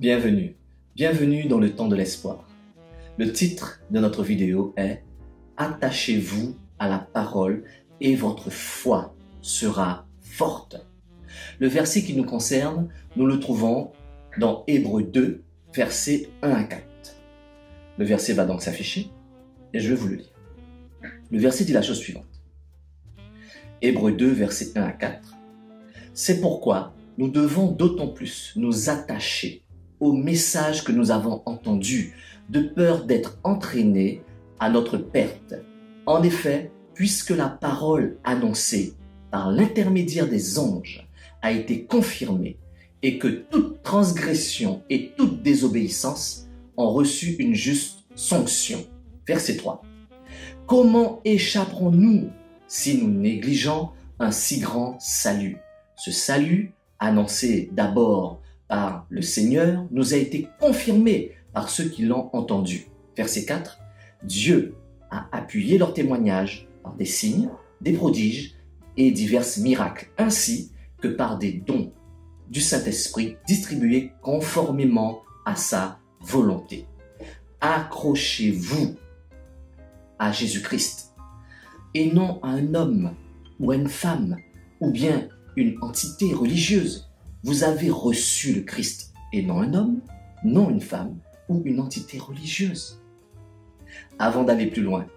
Bienvenue, bienvenue dans le temps de l'espoir. Le titre de notre vidéo est « Attachez-vous à la parole et votre foi sera forte ». Le verset qui nous concerne, nous le trouvons dans Hébreux 2, versets 1 à 4. Le verset va donc s'afficher et je vais vous le lire. Le verset dit la chose suivante. Hébreux 2, versets 1 à 4. C'est pourquoi nous devons d'autant plus nous attacher au message que nous avons entendu, de peur d'être entraînés à notre perte. En effet, puisque la parole annoncée par l'intermédiaire des anges a été confirmée et que toute transgression et toute désobéissance ont reçu une juste sanction. Verset 3. Comment échapperons-nous si nous négligeons un si grand salut? Ce salut, annoncé d'abord par le Seigneur, nous a été confirmé par ceux qui l'ont entendu. Verset 4. Dieu a appuyé leur témoignage par des signes, des prodiges et divers miracles, ainsi que par des dons du Saint-Esprit distribués conformément à sa volonté. Accrochez-vous à Jésus-Christ et non à un homme ou à une femme ou bien une entité religieuse. Vous avez reçu le Christ et non un homme, non une femme ou une entité religieuse. Avant d'aller plus loin,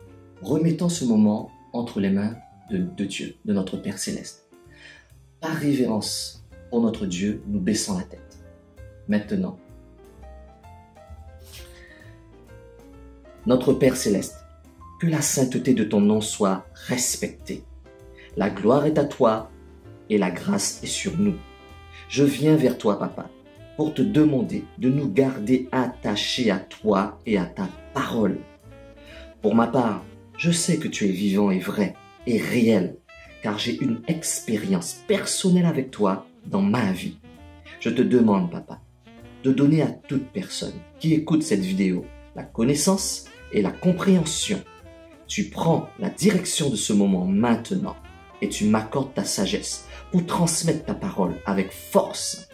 remettons ce moment entre les mains de Dieu, de notre Père Céleste. Par révérence pour notre Dieu, nous baissons la tête. Maintenant, notre Père Céleste, que la sainteté de ton nom soit respectée. La gloire est à toi et la grâce est sur nous. Je viens vers toi, Papa, pour te demander de nous garder attachés à toi et à ta parole. Pour ma part, je sais que tu es vivant et vrai et réel, car j'ai une expérience personnelle avec toi dans ma vie. Je te demande, Papa, de donner à toute personne qui écoute cette vidéo la connaissance et la compréhension. Tu prends la direction de ce moment maintenant et tu m'accordes ta sagesse pour transmettre ta parole avec force.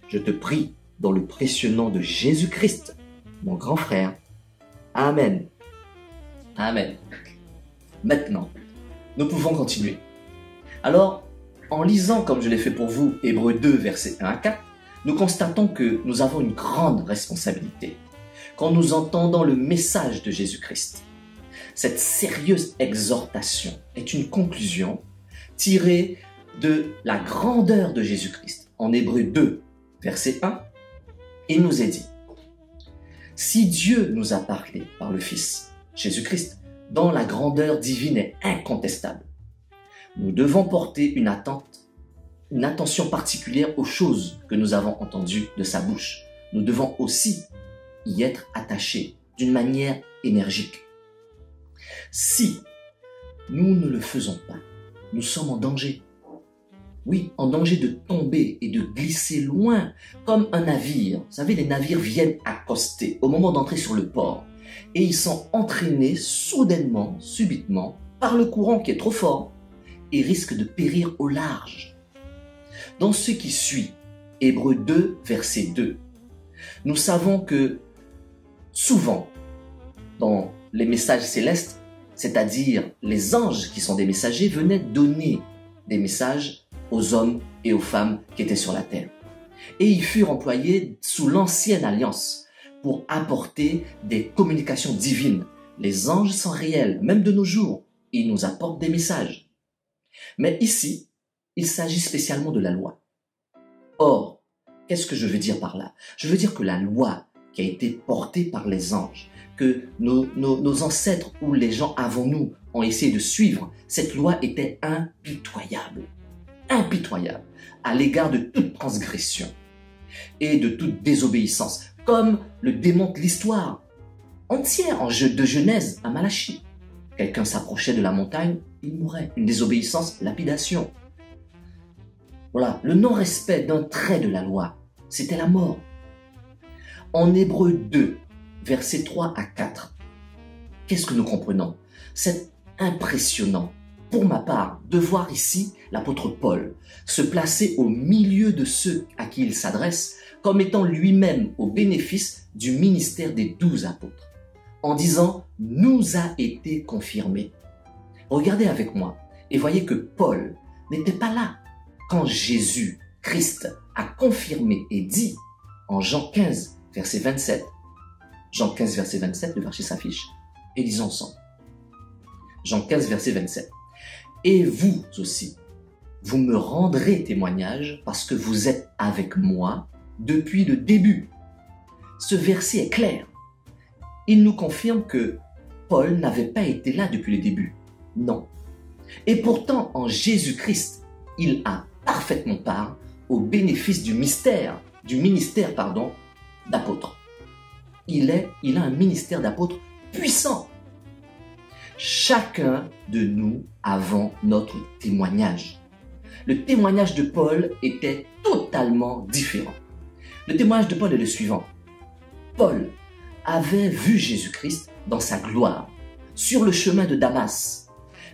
Je te prie dans le précieux nom de Jésus-Christ, mon grand frère. Amen. Amen. Maintenant, nous pouvons continuer. Alors, en lisant, comme je l'ai fait pour vous, Hébreux 2, versets 1 à 4, nous constatons que nous avons une grande responsabilité quand nous entendons le message de Jésus-Christ. Cette sérieuse exhortation est une conclusion tirée de la grandeur de Jésus-Christ. En Hébreux 2, verset 1, il nous est dit, « Si Dieu nous a parlé par le Fils, Jésus-Christ, dont la grandeur divine est incontestable, nous devons porter une attention particulière aux choses que nous avons entendues de sa bouche. Nous devons aussi y être attachés d'une manière énergique. Si nous ne le faisons pas, nous sommes en danger. Oui, en danger de tomber et de glisser loin, comme un navire. Vous savez, les navires viennent accoster au moment d'entrer sur le port. Et ils sont entraînés soudainement, subitement, par le courant qui est trop fort et risquent de périr au large. Dans ce qui suit, Hébreux 2, verset 2, nous savons que souvent, dans les messages célestes, c'est-à-dire les anges qui sont des messagers, venaient donner des messages aux hommes et aux femmes qui étaient sur la terre. Et ils furent employés sous l'ancienne alliance pour apporter des communications divines. Les anges sont réels, même de nos jours. Ils nous apportent des messages. Mais ici, il s'agit spécialement de la loi. Or, qu'est-ce que je veux dire par là? Je veux dire que la loi qui a été portée par les anges, que nos ancêtres ou les gens avant nous ont essayé de suivre, cette loi était impitoyable. Impitoyable à l'égard de toute transgression et de toute désobéissance, comme le démontre l'histoire entière de Genèse à Malachie. Quelqu'un s'approchait de la montagne, il mourait. Une désobéissance, lapidation. Voilà, le non-respect d'un trait de la loi, c'était la mort. En Hébreux 2, versets 3 à 4, qu'est-ce que nous comprenons? C'est impressionnant pour ma part, de voir ici l'apôtre Paul se placer au milieu de ceux à qui il s'adresse comme étant lui-même au bénéfice du ministère des 12 apôtres, en disant « nous a été confirmé ». Regardez avec moi et voyez que Paul n'était pas là quand Jésus, Christ, a confirmé et dit en Jean 15, verset 27, Jean 15, verset 27, le verset s'affiche, et lisons ensemble. Jean 15, verset 27. « Et vous aussi, vous me rendrez témoignage parce que vous êtes avec moi depuis le début. » Ce verset est clair. Il nous confirme que Paul n'avait pas été là depuis le début. Non. Et pourtant, en Jésus-Christ, il a parfaitement part au bénéfice du ministère d'apôtre. Il a un ministère d'apôtre puissant. Chacun de nous avons notre témoignage. Le témoignage de Paul était totalement différent. Le témoignage de Paul est le suivant. Paul avait vu Jésus-Christ dans sa gloire, sur le chemin de Damas.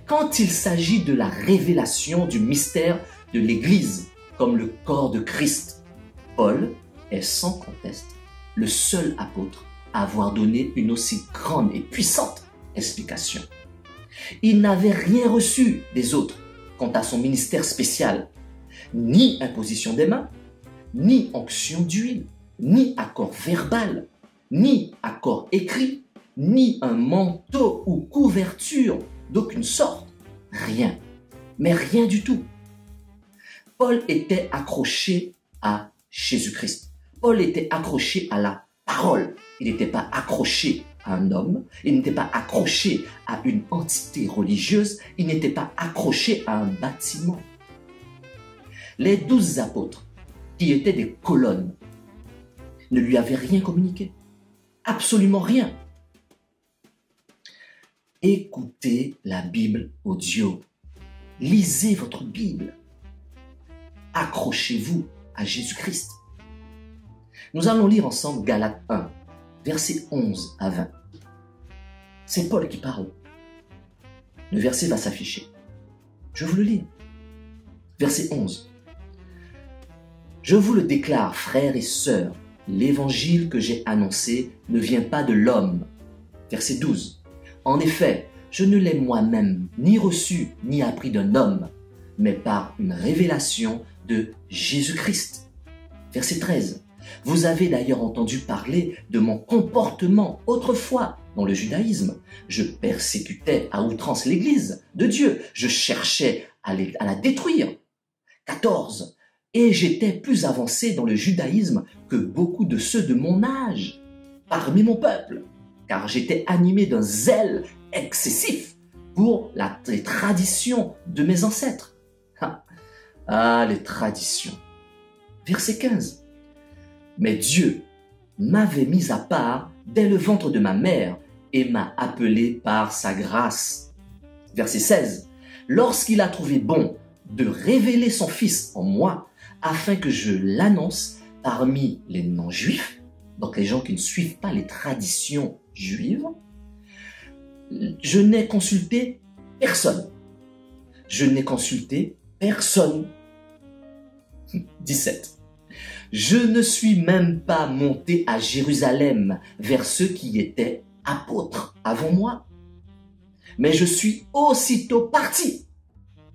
Quand il s'agit de la révélation du mystère de l'Église comme le corps de Christ, Paul est sans conteste le seul apôtre à avoir donné une aussi grande et puissante explication. Il n'avait rien reçu des autres quant à son ministère spécial, ni imposition des mains, ni onction d'huile, ni accord verbal, ni accord écrit, ni un manteau ou couverture d'aucune sorte. Rien, mais rien du tout. Paul était accroché à Jésus-Christ. Paul était accroché à la parole. Il n'était pas accroché à un homme, il n'était pas accroché à une entité religieuse, il n'était pas accroché à un bâtiment. Les 12 apôtres, qui étaient des colonnes, ne lui avaient rien communiqué. Absolument rien. Écoutez la Bible audio. Lisez votre Bible. Accrochez-vous à Jésus-Christ. Nous allons lire ensemble Galates 1, versets 11 à 20. C'est Paul qui parle. Le verset va s'afficher. Je vous le lis. Verset 11. Je vous le déclare, frères et sœurs, l'évangile que j'ai annoncé ne vient pas de l'homme. Verset 12. En effet, je ne l'ai moi-même ni reçu ni appris d'un homme, mais par une révélation de Jésus-Christ. Verset 13. Vous avez d'ailleurs entendu parler de mon comportement autrefois dans le judaïsme. Je persécutais à outrance l'Église de Dieu. Je cherchais à la détruire. 14. Et j'étais plus avancé dans le judaïsme que beaucoup de ceux de mon âge, parmi mon peuple, car j'étais animé d'un zèle excessif pour les traditions de mes ancêtres. Ah, les traditions. Verset 15. Mais Dieu m'avait mis à part dès le ventre de ma mère et m'a appelé par sa grâce. Verset 16. Lorsqu'il a trouvé bon de révéler son Fils en moi, afin que je l'annonce parmi les non-juifs, donc les gens qui ne suivent pas les traditions juives, je n'ai consulté personne. Je n'ai consulté personne. 17. Je ne suis même pas monté à Jérusalem vers ceux qui étaient apôtres avant moi, mais je suis aussitôt parti.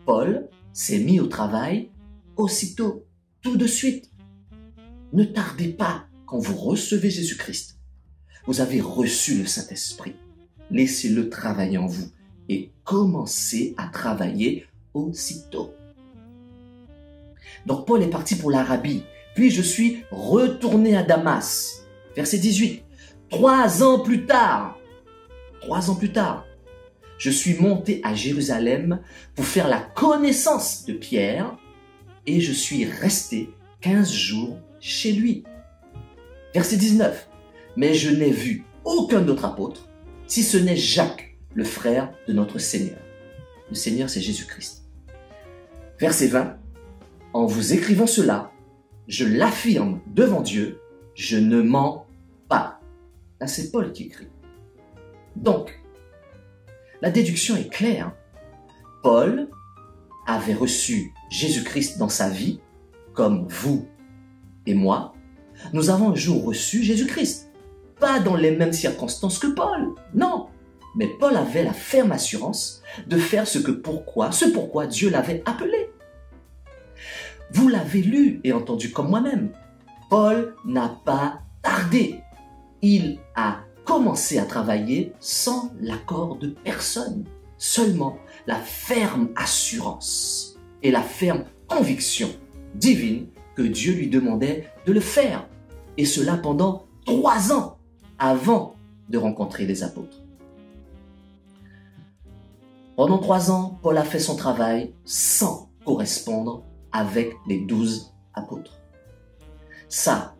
Paul s'est mis au travail aussitôt, tout de suite. Ne tardez pas quand vous recevez Jésus-Christ. Vous avez reçu le Saint-Esprit. Laissez-le travailler en vous et commencez à travailler aussitôt. Donc Paul est parti pour l'Arabie, puis je suis retourné à Damas. Verset 18. 3 ans plus tard, je suis monté à Jérusalem pour faire la connaissance de Pierre et je suis resté 15 jours chez lui. Verset 19. Mais je n'ai vu aucun autre apôtre, si ce n'est Jacques, le frère de notre Seigneur. Le Seigneur, c'est Jésus-Christ. Verset 20. En vous écrivant cela, je l'affirme devant Dieu, je ne mens pas. Là, c'est Paul qui écrit. Donc, la déduction est claire. Paul avait reçu Jésus-Christ dans sa vie, comme vous et moi, nous avons un jour reçu Jésus-Christ. Pas dans les mêmes circonstances que Paul, non. Mais Paul avait la ferme assurance de faire ce pourquoi Dieu l'avait appelé. Vous l'avez lu et entendu comme moi-même. Paul n'a pas tardé. Il a commencé à travailler sans l'accord de personne. Seulement la ferme assurance et la ferme conviction divine que Dieu lui demandait de le faire. Et cela pendant 3 ans avant de rencontrer les apôtres. Pendant 3 ans, Paul a fait son travail sans correspondre avec les 12 apôtres. Ça,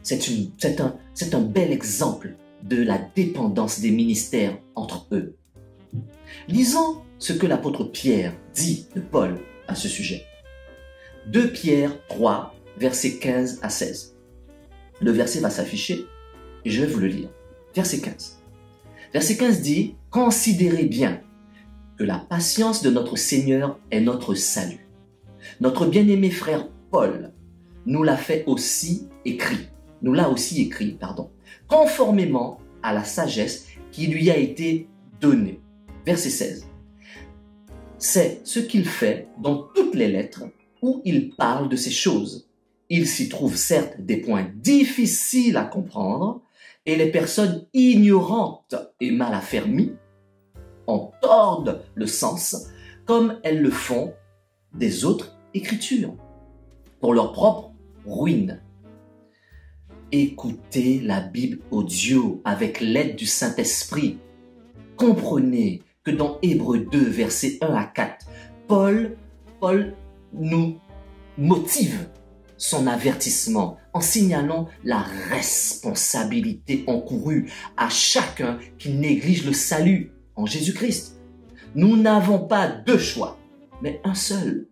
c'est un bel exemple de la dépendance des ministères entre eux. Lisons ce que l'apôtre Pierre dit de Paul à ce sujet. 2 Pierre 3, versets 15 à 16. Le verset va s'afficher et je vais vous le lire. Verset 15. Verset 15 dit « Considérez bien que la patience de notre Seigneur est notre salut. Notre bien-aimé frère Paul nous l'a aussi écrit, conformément à la sagesse qui lui a été donnée. » Verset 16. C'est ce qu'il fait dans toutes les lettres où il parle de ces choses. Il s'y trouve certes des points difficiles à comprendre et les personnes ignorantes et mal affermies en tordent le sens comme elles le font des autres écritures pour leur propre ruine. Écoutez la Bible audio avec l'aide du Saint-Esprit. Comprenez que dans Hébreux 2, versets 1 à 4, Paul nous motive son avertissement en signalant la responsabilité encourue à chacun qui néglige le salut en Jésus-Christ. Nous n'avons pas 2 choix, mais un seul.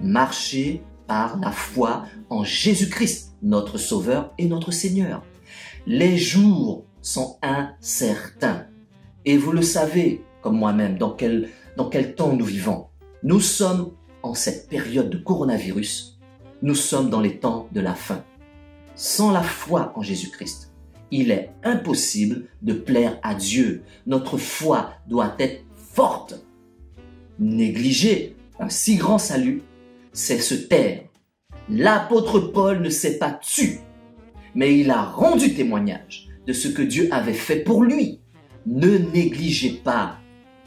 Marcher par la foi en Jésus-Christ, notre Sauveur et notre Seigneur. Les jours sont incertains. Et vous le savez, comme moi-même, dans quel temps nous vivons. Nous sommes en cette période de coronavirus. Nous sommes dans les temps de la fin. Sans la foi en Jésus-Christ, il est impossible de plaire à Dieu. Notre foi doit être forte. Négliger un si grand salut, c'est se taire. L'apôtre Paul ne s'est pas tu, mais il a rendu témoignage de ce que Dieu avait fait pour lui. Ne négligez pas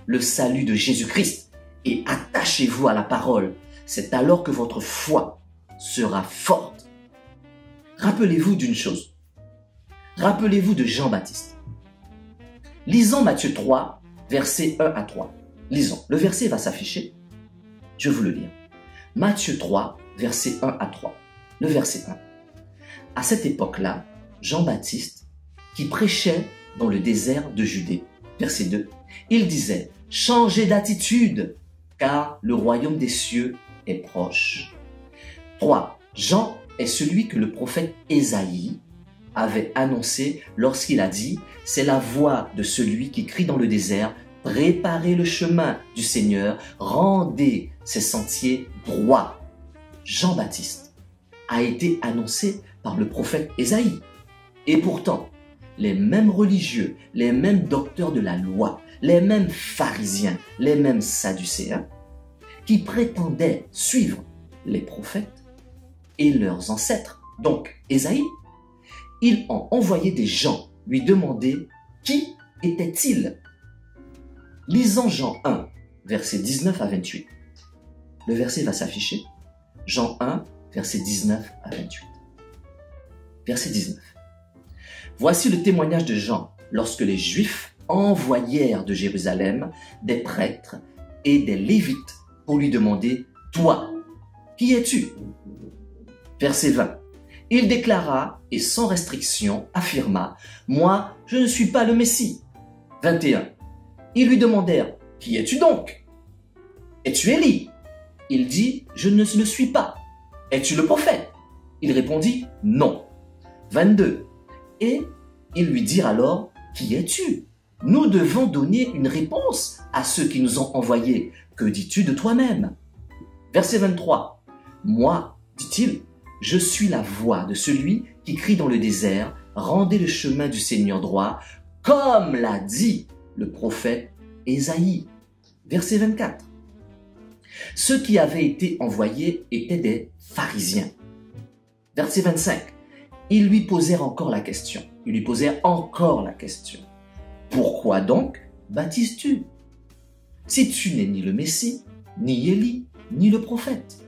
le salut de Jésus-Christ et attachez-vous à la parole. C'est alors que votre foi sera forte. Rappelez-vous d'une chose. Rappelez-vous de Jean-Baptiste. Lisons Matthieu 3, versets 1 à 3. Lisons. Le verset va s'afficher. Je vous le lis. Matthieu 3, versets 1 à 3. Le verset 1. À cette époque-là, Jean-Baptiste, qui prêchait dans le désert de Judée, verset 2, il disait « Changez d'attitude, car le royaume des cieux est proche. » 3. Jean est celui que le prophète Ésaïe avait annoncé lorsqu'il a dit « C'est la voix de celui qui crie dans le désert, préparez le chemin du Seigneur, rendez ses sentiers droits. » Jean-Baptiste a été annoncé par le prophète Ésaïe. Et pourtant, les mêmes religieux, les mêmes docteurs de la loi, les mêmes pharisiens, les mêmes sadducéens, qui prétendaient suivre les prophètes et leurs ancêtres, donc Ésaïe, ils ont envoyé des gens lui demander qui était-il. Lisons Jean 1, versets 19 à 28. Le verset va s'afficher. Jean 1, versets 19 à 28. Verset 19. Voici le témoignage de Jean lorsque les Juifs envoyèrent de Jérusalem des prêtres et des Lévites pour lui demander « Toi, qui es-tu » Verset 20. Il déclara et sans restriction affirma « Moi, je ne suis pas le Messie. » 21. Ils lui demandèrent « Qui es-tu donc ? Es-tu Élie ?» Il dit « Je ne le suis pas. » « Es-tu le prophète ?» Il répondit « Non. » 22. Et ils lui dirent alors « Qui es-tu ? Nous devons donner une réponse à ceux qui nous ont envoyés que dis-tu de toi-même? Verset 23. Moi, dit-il, je suis la voix de celui qui crie dans le désert, rendez le chemin du Seigneur droit, comme l'a dit le prophète Ésaïe. Verset 24. Ceux qui avaient été envoyés étaient des pharisiens. Verset 25. Ils lui posèrent encore la question. Pourquoi donc baptises-tu? Si tu n'es ni le Messie, ni Élie, ni le prophète.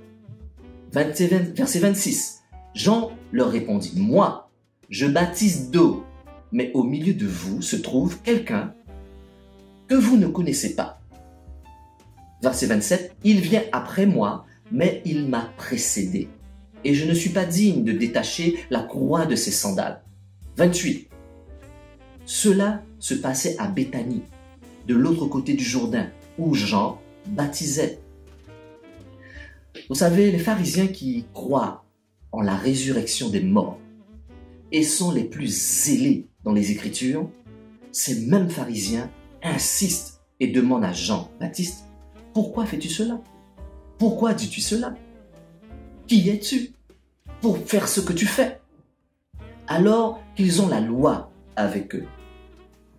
Verset 26. Jean leur répondit, moi, je baptise d'eau, mais au milieu de vous se trouve quelqu'un que vous ne connaissez pas. Verset 27. Il vient après moi, mais il m'a précédé, et je ne suis pas digne de détacher la courroie de ses sandales. 28. Cela se passait à Béthanie, de l'autre côté du Jourdain, où Jean baptisait. Vous savez, les pharisiens qui croient en la résurrection des morts et sont les plus zélés dans les Écritures, ces mêmes pharisiens insistent et demandent à Jean-Baptiste, « Pourquoi fais-tu cela? Pourquoi dis-tu cela? Qui es-tu pour faire ce que tu fais ?» Alors qu'ils ont la loi avec eux,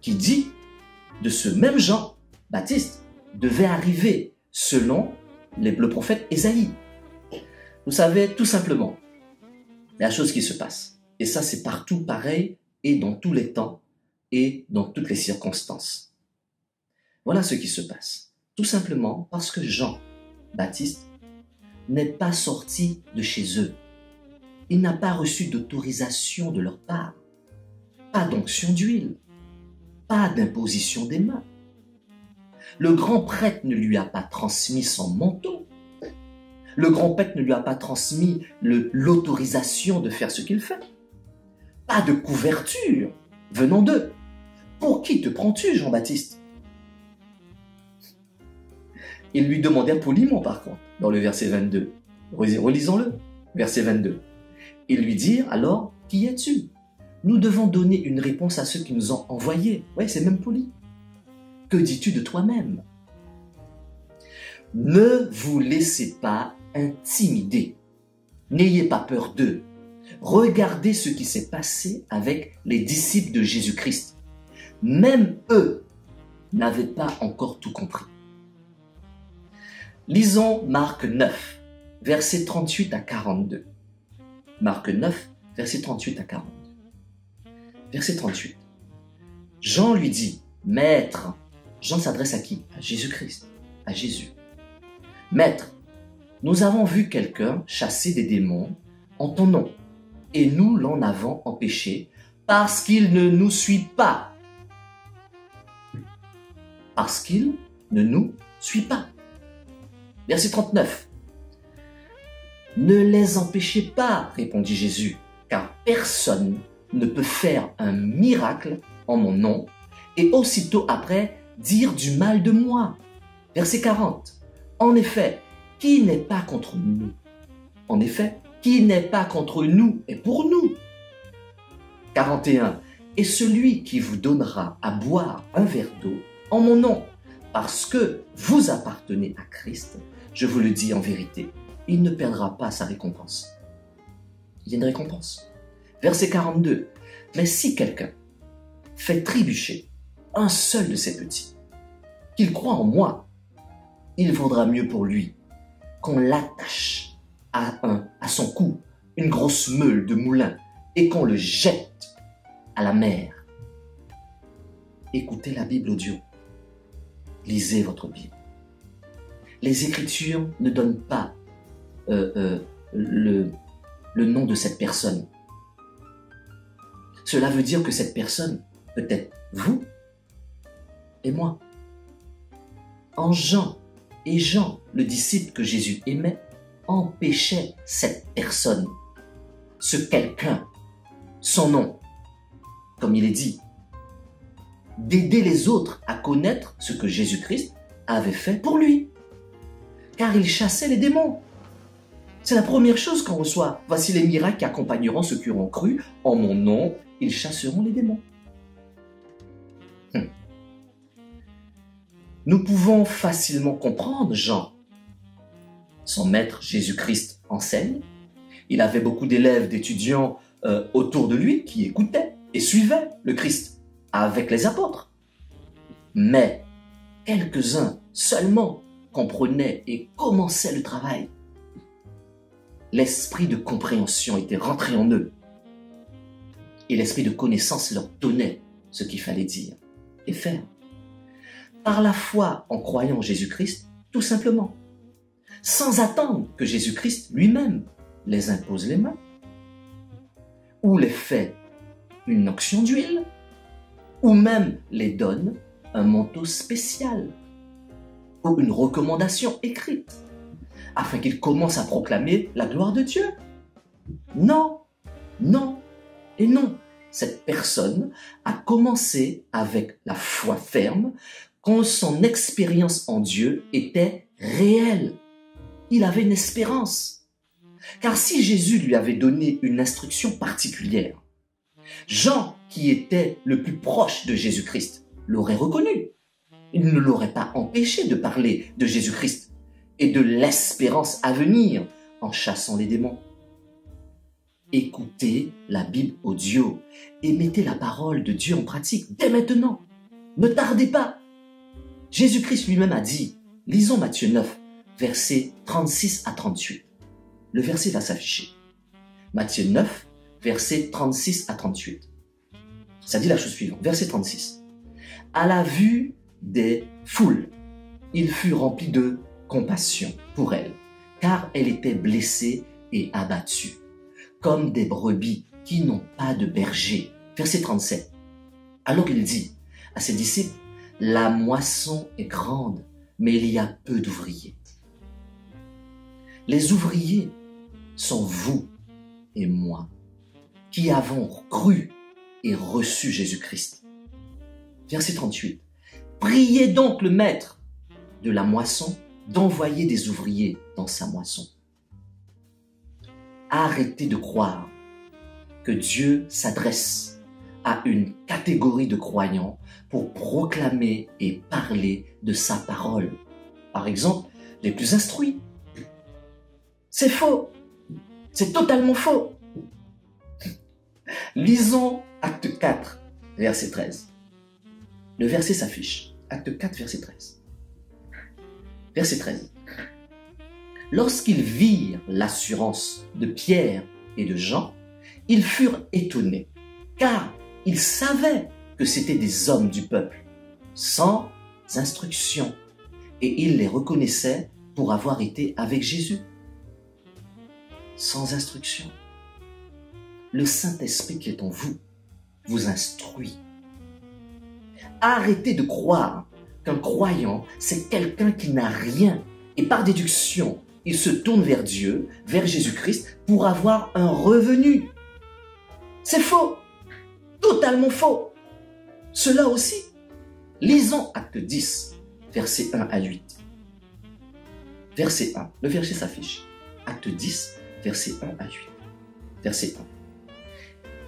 qui dit de ce même Jean-Baptiste devait arriver selon le prophète Ésaïe. Vous savez, tout simplement, la chose qui se passe, et ça c'est partout pareil, et dans tous les temps, et dans toutes les circonstances. Voilà ce qui se passe. Tout simplement parce que Jean-Baptiste n'est pas sorti de chez eux. Il n'a pas reçu d'autorisation de leur part. Pas d'onction d'huile. Pas d'imposition des mains. Le grand prêtre ne lui a pas transmis son manteau. Le grand prêtre ne lui a pas transmis l'autorisation de faire ce qu'il fait. Pas de couverture venant d'eux. Pour qui te prends-tu, Jean-Baptiste? Il lui demandait poliment, par contre, dans le verset 22. Relisons-le, verset 22. Ils lui dirent alors, qui es-tu? Nous devons donner une réponse à ceux qui nous ont envoyés. Oui, c'est même poli. Que dis-tu de toi-même? Ne vous laissez pas intimider. N'ayez pas peur d'eux. Regardez ce qui s'est passé avec les disciples de Jésus-Christ. Même eux n'avaient pas encore tout compris. Lisons Marc 9, versets 38 à 42. Marc 9, versets 38 à 42. Verset 38. Jean lui dit, « Maître », Jean s'adresse à qui? À Jésus-Christ, à Jésus. « Maître, nous avons vu quelqu'un chasser des démons en ton nom, et nous l'en avons empêché parce qu'il ne nous suit pas. » Parce qu'il ne nous suit pas. Verset 39. « Ne les empêchez pas, répondit Jésus, car personne ne peut faire un miracle en mon nom et aussitôt après dire du mal de moi. » Verset 40. « En effet, qui n'est pas contre nous? En effet, qui n'est pas contre nous est pour nous. » 41. « Et celui qui vous donnera à boire un verre d'eau en mon nom, parce que vous appartenez à Christ, je vous le dis en vérité, il ne perdra pas sa récompense. » Il y a une récompense. Verset 42. « Mais si quelqu'un fait trébucher un seul de ses petits, qu'il croit en moi, il vaudra mieux pour lui qu'on l'attache à son cou une grosse meule de moulin et qu'on le jette à la mer. » Écoutez la Bible audio. Lisez votre Bible. Les Écritures ne donnent pas le nom de cette personne. Cela veut dire que cette personne peut être vous et moi. En Jean, et Jean, le disciple que Jésus aimait, empêchait cette personne, ce quelqu'un, son nom, comme il est dit, d'aider les autres à connaître ce que Jésus-Christ avait fait pour lui. Car il chassait les démons. C'est la première chose qu'on reçoit. Voici les miracles qui accompagneront ceux qui auront cru. En mon nom, ils chasseront les démons. Nous pouvons facilement comprendre Jean. Son maître Jésus-Christ enseigne. Il avait beaucoup d'élèves, d'étudiants autour de lui qui écoutaient et suivaient le Christ avec les apôtres. Mais quelques-uns seulement comprenaient et commençaient le travail. L'esprit de compréhension était rentré en eux. Et l'esprit de connaissance leur donnait ce qu'il fallait dire et faire. Par la foi en croyant en Jésus-Christ, tout simplement. Sans attendre que Jésus-Christ lui-même les impose les mains, ou les fait une onction d'huile, ou même les donne un manteau spécial, ou une recommandation écrite, afin qu'ils commencent à proclamer la gloire de Dieu. Non, non et non. Cette personne a commencé avec la foi ferme quand son expérience en Dieu était réelle. Il avait une espérance. Car si Jésus lui avait donné une instruction particulière, Jean, qui était le plus proche de Jésus-Christ, l'aurait reconnu. Il ne l'aurait pas empêché de parler de Jésus-Christ et de l'espérance à venir en chassant les démons. Écoutez la Bible audio et mettez la parole de Dieu en pratique dès maintenant. Ne tardez pas. Jésus-Christ lui-même a dit, lisons Matthieu 9, versets 36 à 38. Le verset va s'afficher. Matthieu 9, versets 36 à 38. Ça dit la chose suivante. Verset 36. À la vue des foules, il fut rempli de compassion pour elle, car elle était blessée et abattue, comme des brebis qui n'ont pas de berger. Verset 37. Alors il dit à ses disciples, la moisson est grande, mais il y a peu d'ouvriers. Les ouvriers sont vous et moi, qui avons cru et reçu Jésus-Christ. Verset 38. Priez donc le maître de la moisson d'envoyer des ouvriers dans sa moisson. Arrêtez de croire que Dieu s'adresse à une catégorie de croyants pour proclamer et parler de sa parole. Par exemple, les plus instruits. C'est faux. C'est totalement faux. Lisons Acte 4, verset 13. Le verset s'affiche. Acte 4, verset 13. Verset 13. Lorsqu'ils virent l'assurance de Pierre et de Jean, ils furent étonnés, car ils savaient que c'étaient des hommes du peuple, sans instruction, et ils les reconnaissaient pour avoir été avec Jésus. Sans instruction. Le Saint-Esprit qui est en vous vous instruit. Arrêtez de croire qu'un croyant, c'est quelqu'un qui n'a rien, et par déduction, il se tourne vers Dieu, vers Jésus-Christ, pour avoir un revenu. C'est faux, totalement faux. Cela aussi, lisons Acte 10, versets 1 à 8. Verset 1, le verset s'affiche. Acte 10, verset 1 à 8. Verset 1.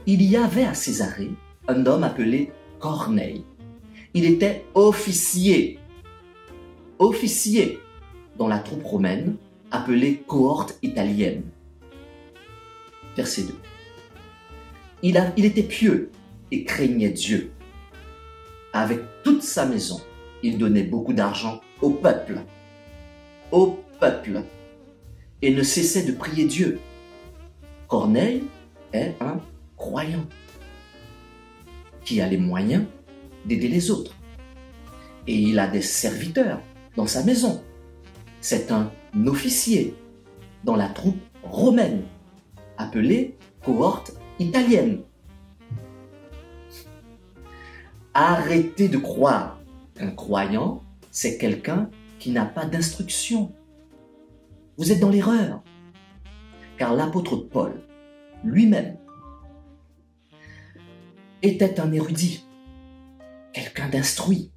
Il y avait à Césarée un homme appelé Corneille. Il était officier dans la troupe romaine appelée cohorte italienne. Verset 2. Il était pieux et craignait Dieu. Avec toute sa maison, il donnait beaucoup d'argent au peuple, et ne cessait de prier Dieu. Corneille est un croyant qui a les moyens d'aider les autres. Et il a des serviteurs dans sa maison. C'est un officier dans la troupe romaine, appelée cohorte italienne. Arrêtez de croire qu'un croyant, c'est quelqu'un qui n'a pas d'instruction. Vous êtes dans l'erreur. Car l'apôtre Paul, lui-même, était un érudit, quelqu'un d'instruit,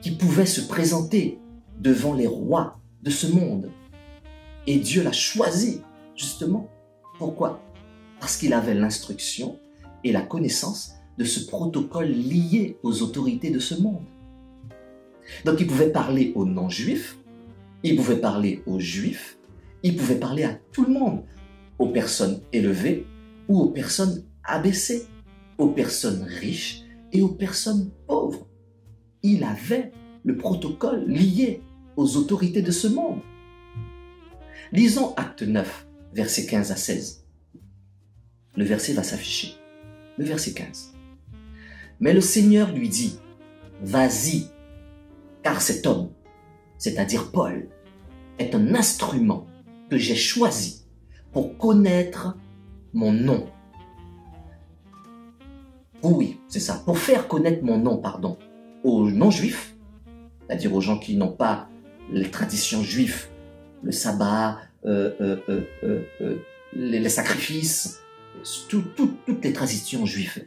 qui pouvait se présenter devant les rois de ce monde. Et Dieu l'a choisi, justement. Pourquoi? Parce qu'il avait l'instruction et la connaissance de ce protocole lié aux autorités de ce monde. Donc il pouvait parler aux non-juifs, il pouvait parler aux juifs, il pouvait parler à tout le monde, aux personnes élevées ou aux personnes abaissées, aux personnes riches et aux personnes pauvres. Il avait le protocole lié aux autorités de ce monde. Lisons Acte 9, versets 15 à 16. Le verset va s'afficher. Le verset 15. Mais le Seigneur lui dit, vas-y, car cet homme, c'est-à-dire Paul, est un instrument que j'ai choisi pour connaître mon nom. Oui, c'est ça, pour faire connaître mon nom, pardon, aux non-juifs, c'est-à-dire aux gens qui n'ont pas les traditions juives, le sabbat, les sacrifices, toutes les traditions juives.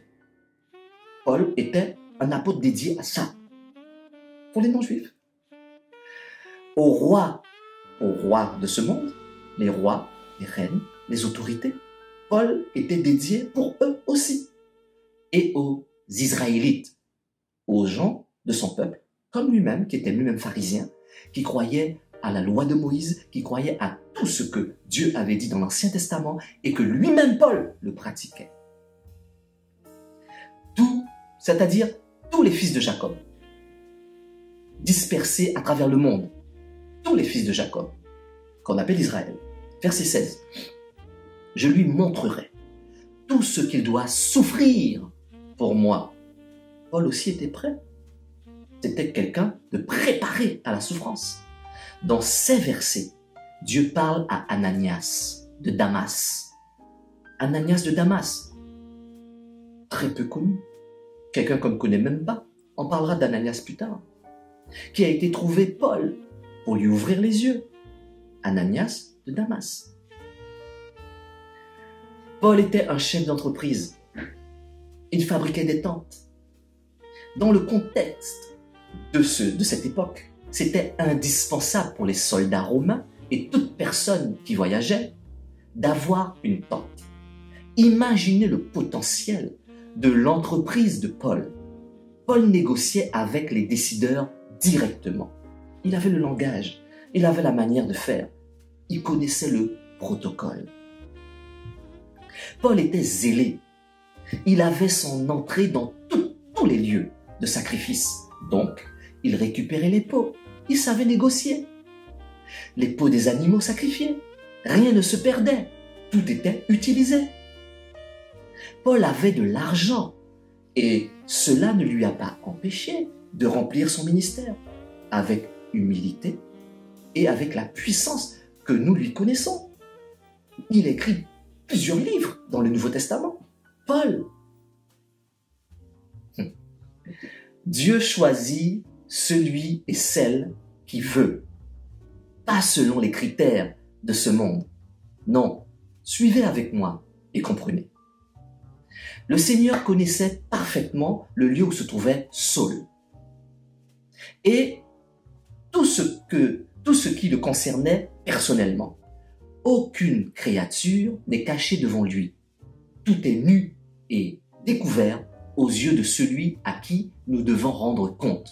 Paul était un apôtre dédié à ça, pour les non-juifs. Aux rois de ce monde, les rois, les reines, les autorités, Paul était dédié pour eux aussi. Et aux Israélites, aux gens de son peuple, comme lui-même, qui était lui-même pharisien, qui croyait à la loi de Moïse, qui croyait à tout ce que Dieu avait dit dans l'Ancien Testament et que lui-même Paul le pratiquait. C'est-à-dire tous les fils de Jacob, dispersés à travers le monde, tous les fils de Jacob, qu'on appelle Israël. Verset 16. Je lui montrerai tout ce qu'il doit souffrir pour moi. Paul aussi était prêt. C'était quelqu'un de préparé à la souffrance. Dans ces versets, Dieu parle à Ananias de Damas. Ananias de Damas, très peu connu. Quelqu'un qu'on ne connaît même pas. On parlera d'Ananias plus tard. Qui a été trouvé Paul pour lui ouvrir les yeux. Ananias de Damas. Paul était un chef d'entreprise. Il fabriquait des tentes. Dans le contexte de cette époque, c'était indispensable pour les soldats romains et toute personne qui voyageait d'avoir une tente. Imaginez le potentiel de l'entreprise de Paul. Paul négociait avec les décideurs directement. Il avait le langage, il avait la manière de faire, il connaissait le protocole. Paul était zélé. Il avait son entrée dans tous les lieux de sacrifice. Donc, il récupérait les peaux. Il savait négocier. Les peaux des animaux sacrifiés. Rien ne se perdait. Tout était utilisé. Paul avait de l'argent et cela ne lui a pas empêché de remplir son ministère avec humilité et avec la puissance que nous lui connaissons. Il écrit plusieurs livres dans le Nouveau Testament. Paul. Dieu choisit celui et celle qui veut, pas selon les critères de ce monde. Non, suivez avec moi et comprenez. Le Seigneur connaissait parfaitement le lieu où se trouvait Saul. Et tout ce qui le concernait personnellement. Aucune créature n'est cachée devant lui. Tout est nu et découvert aux yeux de celui à qui nous devons rendre compte.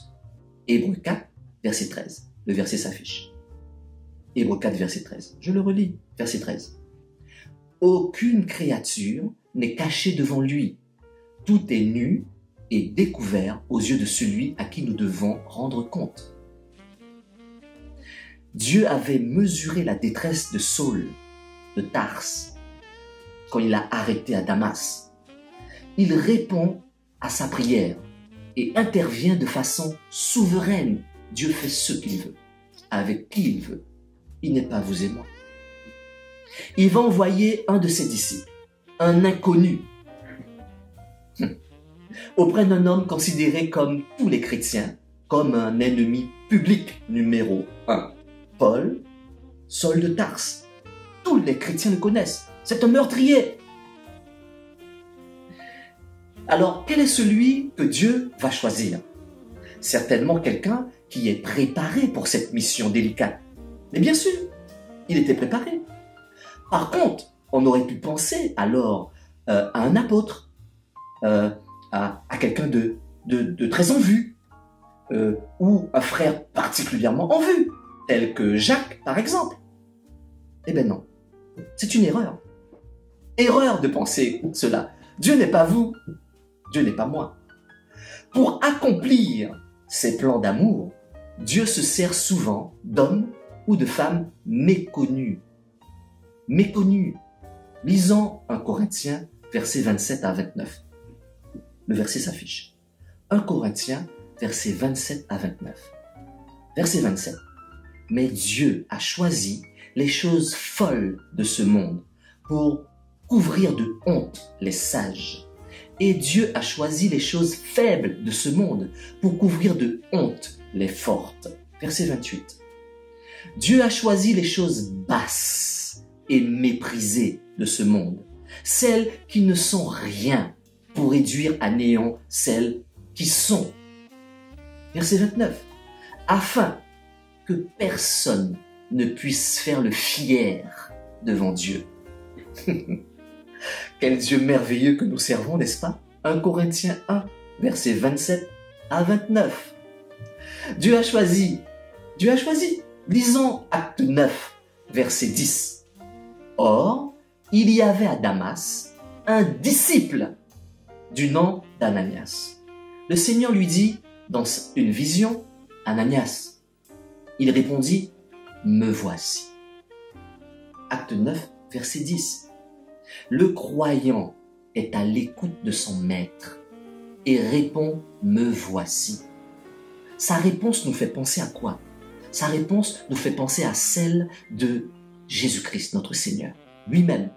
Hébreux 4, verset 13. Le verset s'affiche. Hébreux 4, verset 13. Je le relis, verset 13. Aucune créature n'est cachée devant lui. Tout est nu et découvert aux yeux de celui à qui nous devons rendre compte. Dieu avait mesuré la détresse de Saul, de Tars, quand il l'a arrêté à Damas. Il répond à sa prière et intervient de façon souveraine. Dieu fait ce qu'il veut, avec qui il veut. Il n'est pas vous et moi. Il va envoyer un de ses disciples, un inconnu, auprès d'un homme considéré comme tous les chrétiens, comme un ennemi public numéro 1. Paul, Saul de Tars. Tous les chrétiens le connaissent. C'est un meurtrier. Alors, quel est celui que Dieu va choisir? Certainement quelqu'un qui est préparé pour cette mission délicate. Mais bien sûr, il était préparé. Par contre, on aurait pu penser alors à un apôtre, à quelqu'un de très en vue, ou un frère particulièrement en vue, tel que Jacques par exemple. Eh bien non, c'est une erreur. Erreur de penser cela. Dieu n'est pas vous, Dieu n'est pas moi. Pour accomplir ses plans d'amour, Dieu se sert souvent d'hommes ou de femmes méconnus. Méconnus. Lisons 1 Corinthiens, versets 27 à 29. Le verset s'affiche. 1 Corinthiens, versets 27 à 29. Verset 27. Mais Dieu a choisi les choses folles de ce monde pour couvrir de honte les sages. Et Dieu a choisi les choses faibles de ce monde pour couvrir de honte les fortes. Verset 28. Dieu a choisi les choses basses et méprisées de ce monde, celles qui ne sont rien, pour réduire à néant celles qui sont. Verset 29. Afin que personne ne puisse faire le fier devant Dieu. Quel Dieu merveilleux que nous servons, n'est-ce pas? 1 Corinthiens 1, versets 27 à 29. Dieu a choisi. Lisons Acte 9, verset 10. Or, il y avait à Damas un disciple du nom d'Ananias. Le Seigneur lui dit dans une vision, Ananias. Il répondit, me voici. Acte 9, verset 10. Le croyant est à l'écoute de son maître et répond, me voici. Sa réponse nous fait penser à quoi? Sa réponse nous fait penser à celle de Jésus-Christ, notre Seigneur, lui-même.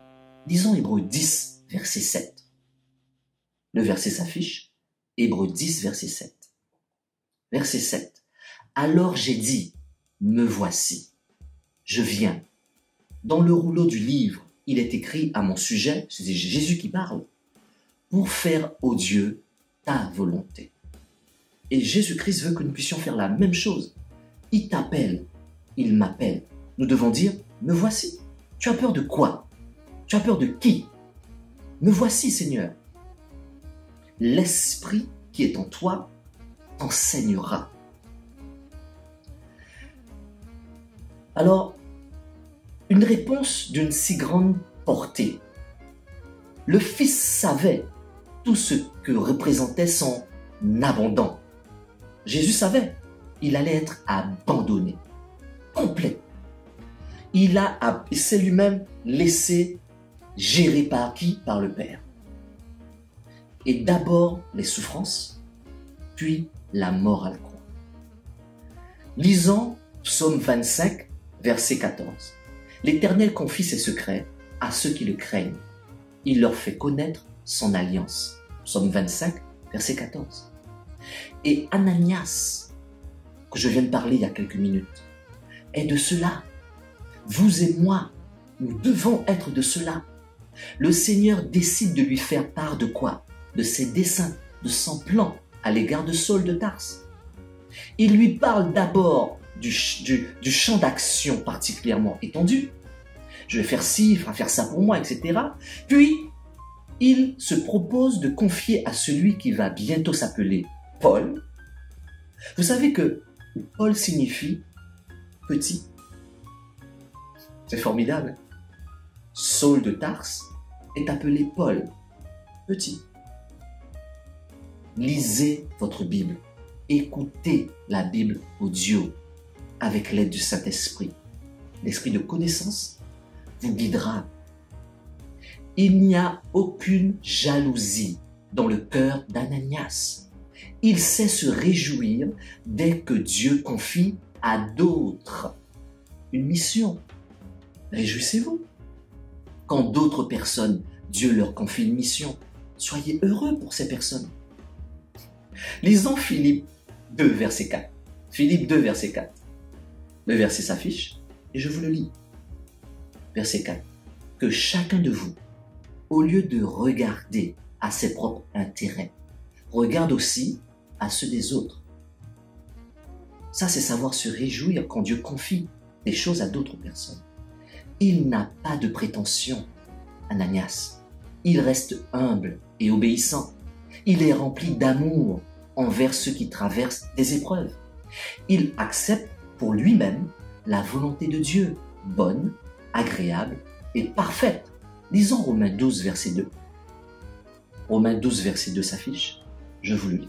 Lisons Hébreux 10, verset 7. Le verset s'affiche, Hébreux 10, verset 7. Verset 7. Alors j'ai dit, me voici, je viens. Dans le rouleau du livre, il est écrit à mon sujet, c'est Jésus qui parle, pour faire, ô Dieu, ta volonté. Et Jésus-Christ veut que nous puissions faire la même chose. Il t'appelle, il m'appelle. Nous devons dire, me voici. Tu as peur de quoi? Tu as peur de qui? Me voici, Seigneur. L'Esprit qui est en toi t'enseignera. Alors, une réponse d'une si grande portée. Le Fils savait tout ce que représentait son abandon. Jésus savait, il allait être abandonné, complet. Il s'est lui-même laissé gérer par qui? Par le Père. Et d'abord les souffrances, puis la mort à la croix. Lisons Psaume 25, verset 14. L'Éternel confie ses secrets à ceux qui le craignent. Il leur fait connaître son alliance. Psaume 25, verset 14. Et Ananias, que je viens de parler il y a quelques minutes, est de cela. Vous et moi, nous devons être de cela. Le Seigneur décide de lui faire part de quoi? De ses desseins, de son plan à l'égard de Saul de Tarse. Il lui parle d'abord du champ d'action particulièrement étendu. Je vais faire ci, il va faire ça pour moi, etc. Puis, il se propose de confier à celui qui va bientôt s'appeler Paul. Vous savez que Paul signifie petit. C'est formidable. Saul de Tarse est appelé Paul, petit. Lisez votre Bible. Écoutez la Bible audio avec l'aide du Saint-Esprit. L'esprit de connaissance vous guidera. Il n'y a aucune jalousie dans le cœur d'Ananias. Il sait se réjouir dès que Dieu confie à d'autres une mission. Réjouissez-vous. Quand d'autres personnes, Dieu leur confie une mission, soyez heureux pour ces personnes. Lisons Philippe 2, verset 4. Philippe 2, verset 4. Le verset s'affiche et je vous le lis. Verset 4. Que chacun de vous, au lieu de regarder à ses propres intérêts, regarde aussi à ceux des autres. Ça, c'est savoir se réjouir quand Dieu confie des choses à d'autres personnes. Il n'a pas de prétention, Ananias. Il reste humble et obéissant. Il est rempli d'amour envers ceux qui traversent des épreuves. Il accepte pour lui-même la volonté de Dieu, bonne, agréable et parfaite. Lisons Romains 12, verset 2. Romains 12, verset 2 s'affiche. Je vous le lis.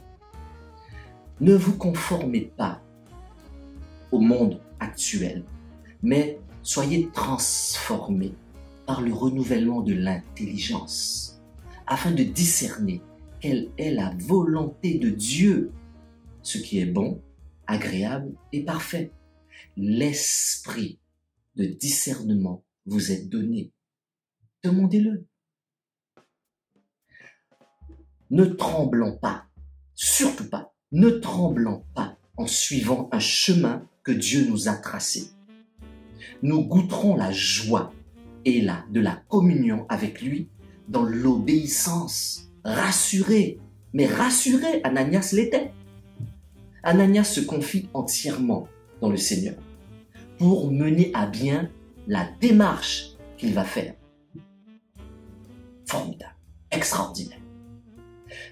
Ne vous conformez pas au monde actuel, mais soyez transformés par le renouvellement de l'intelligence, afin de discerner quelle est la volonté de Dieu, ce qui est bon, agréable et parfait. L'esprit de discernement vous est donné. Demandez-le. Ne tremblons pas, surtout pas, ne tremblons pas en suivant un chemin que Dieu nous a tracé. Nous goûterons la joie et de la communion avec lui dans l'obéissance. Rassuré, mais rassuré, Ananias l'était. Ananias se confie entièrement dans le Seigneur pour mener à bien la démarche qu'il va faire. Formidable, extraordinaire.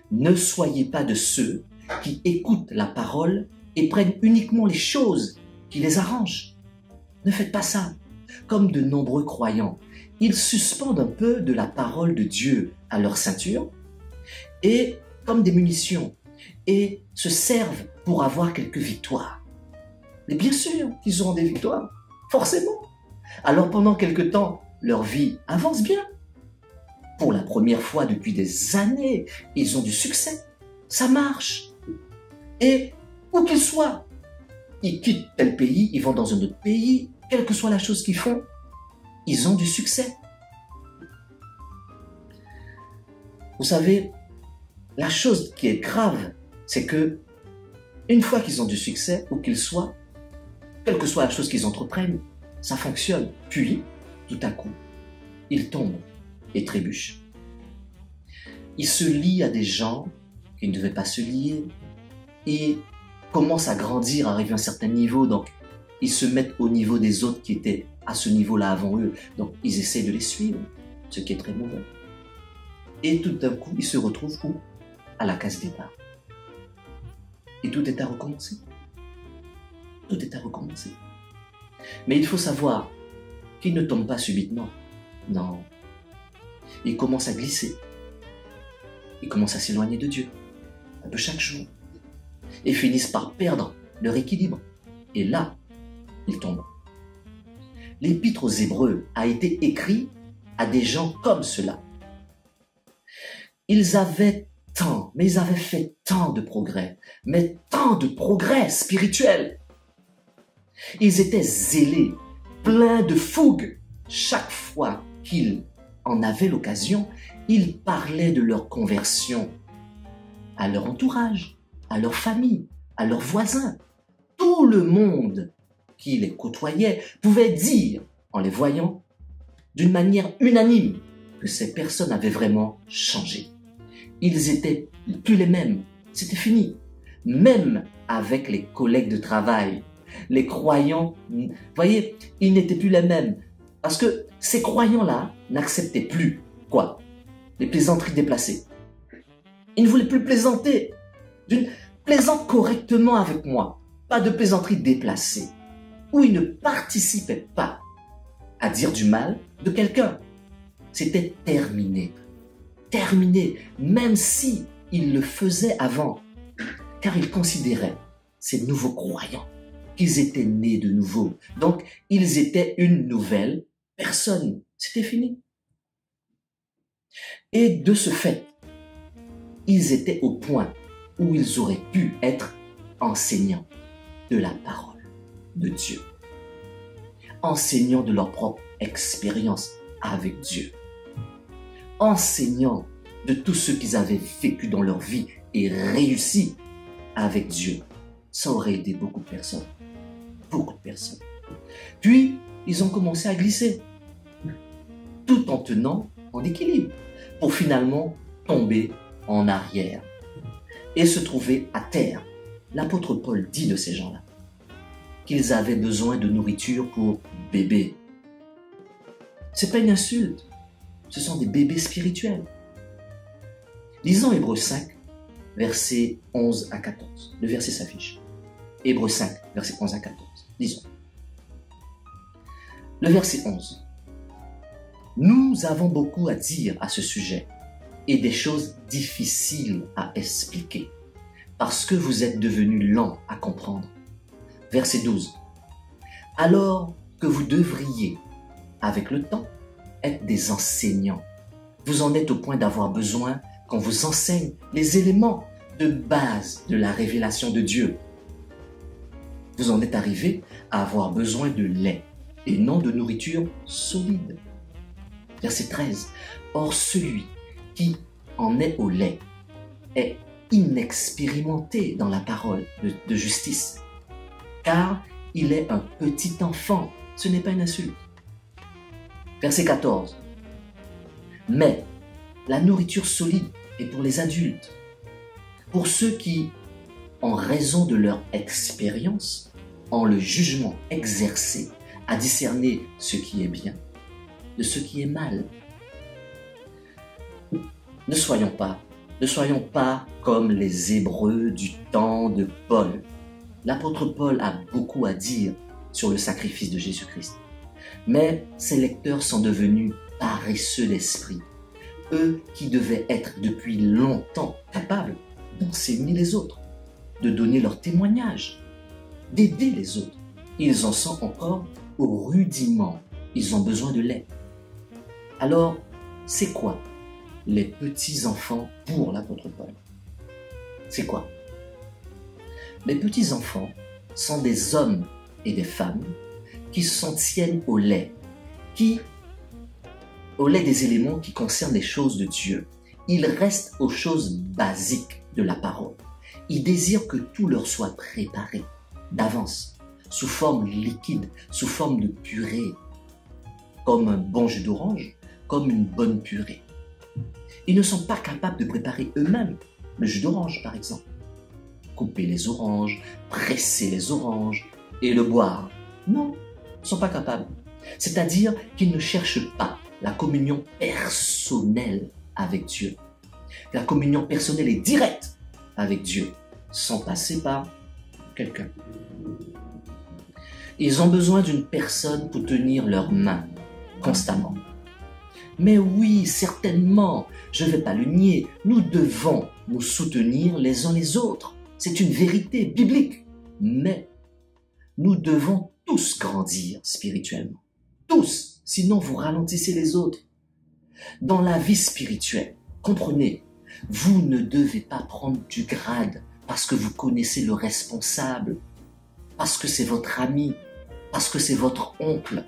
Ne soyez pas de ceux qui écoutent la parole et prennent uniquement les choses qui les arrangent. Ne faites pas ça. Comme de nombreux croyants, ils suspendent un peu de la parole de Dieu à leur ceinture et comme des munitions et se servent pour avoir quelques victoires. Mais bien sûr qu'ils auront des victoires, forcément. Alors pendant quelque temps, leur vie avance bien. Pour la première fois depuis des années, ils ont du succès. Ça marche. Et où qu'ils soient, ils quittent tel pays, ils vont dans un autre pays, quelle que soit la chose qu'ils font, ils ont du succès. Vous savez, la chose qui est grave, c'est que une fois qu'ils ont du succès, où qu'ils soient, quelle que soit la chose qu'ils entreprennent, ça fonctionne. Puis, tout à coup, ils tombent et trébuchent. Ils se lient à des gens qui ne devaient pas se lier et commencent à grandir, à arriver à un certain niveau. Donc, ils se mettent au niveau des autres qui étaient à ce niveau-là avant eux. Donc, ils essaient de les suivre, ce qui est très mauvais. Et tout d'un coup, ils se retrouvent où? À la case départ. Et tout est à recommencer. Tout est à recommencer. Mais il faut savoir qu'ils ne tombent pas subitement. Non. Ils commencent à glisser. Ils commencent à s'éloigner de Dieu, un peu chaque jour. Et finissent par perdre leur équilibre. Et là, ils tombent. L'épître aux Hébreux a été écrit à des gens comme cela. Ils avaient mais ils avaient fait tant de progrès, mais tant de progrès spirituels. Ils étaient zélés, pleins de fougue. Chaque fois qu'ils en avaient l'occasion, ils parlaient de leur conversion à leur entourage, à leur famille, à leurs voisins. Tout le monde qui les côtoyait pouvait dire, en les voyant, d'une manière unanime, que ces personnes avaient vraiment changé. Ils étaient plus les mêmes. C'était fini. Même avec les collègues de travail, les croyants, vous voyez, ils n'étaient plus les mêmes. Parce que ces croyants-là n'acceptaient plus, quoi? Les plaisanteries déplacées. Ils ne voulaient plus plaisanter. Plaisante correctement avec moi. Pas de plaisanteries déplacées. Où ils ne participaient pas à dire du mal de quelqu'un. C'était terminé. Terminé, même si ils le faisaient avant, car ils considéraient, ces nouveaux croyants, qu'ils étaient nés de nouveau. Donc, ils étaient une nouvelle personne. C'était fini. Et de ce fait, ils étaient au point où ils auraient pu être enseignants de la parole de Dieu, enseignants de leur propre expérience avec Dieu, enseignants de tout ce qu'ils avaient vécu dans leur vie et réussi avec Dieu. Ça aurait aidé beaucoup de personnes. Beaucoup de personnes. Puis, ils ont commencé à glisser, tout en tenant en équilibre, pour finalement tomber en arrière et se trouver à terre. L'apôtre Paul dit de ces gens-là qu'ils avaient besoin de nourriture pour bébés. C'est pas une insulte. Ce sont des bébés spirituels. Lisons Hébreux 5, versets 11 à 14. Le verset s'affiche. Hébreux 5, versets 11 à 14. Lisons. Le verset 11. Nous avons beaucoup à dire à ce sujet et des choses difficiles à expliquer parce que vous êtes devenus lents à comprendre. Verset 12. Alors que vous devriez, avec le temps, être des enseignants. Vous en êtes au point d'avoir besoin qu'on vous enseigne les éléments de base de la révélation de Dieu. Vous en êtes arrivé à avoir besoin de lait et non de nourriture solide. Verset 13. Or, celui qui en est au lait est inexpérimenté dans la parole de justice, car il est un petit enfant. Ce n'est pas une insulte. Verset 14. Mais la nourriture solide est pour les adultes, pour ceux qui, en raison de leur expérience, ont le jugement exercé à discerner ce qui est bien de ce qui est mal. Ne soyons pas comme les Hébreux du temps de Paul. L'apôtre Paul a beaucoup à dire sur le sacrifice de Jésus-Christ. Mais ses lecteurs sont devenus paresseux d'esprit. Eux qui devaient être depuis longtemps capables d'enseigner les autres, de donner leur témoignage, d'aider les autres. Ils en sont encore au rudiment. Ils ont besoin de lait. Alors, c'est quoi les petits-enfants pour l'apôtre Paul? C'est quoi? Les petits-enfants sont des hommes et des femmes qui s'en tiennent au lait des éléments qui concernent les choses de Dieu. Ils restent aux choses basiques de la parole. Ils désirent que tout leur soit préparé d'avance, sous forme liquide, sous forme de purée, comme un bon jus d'orange, comme une bonne purée. Ils ne sont pas capables de préparer eux-mêmes le jus d'orange, par exemple. Couper les oranges, presser les oranges et le boire. Non, ils ne sont pas capables. C'est-à-dire qu'ils ne cherchent pas la communion personnelle avec Dieu. La communion personnelle et directe avec Dieu, sans passer par quelqu'un. Ils ont besoin d'une personne pour tenir leurs mains constamment. Mais oui, certainement, je ne vais pas le nier, nous devons nous soutenir les uns les autres. C'est une vérité biblique. Mais nous devons tous grandir spirituellement. Tous, sinon vous ralentissez les autres. Dans la vie spirituelle, comprenez, vous ne devez pas prendre du grade parce que vous connaissez le responsable, parce que c'est votre ami, parce que c'est votre oncle,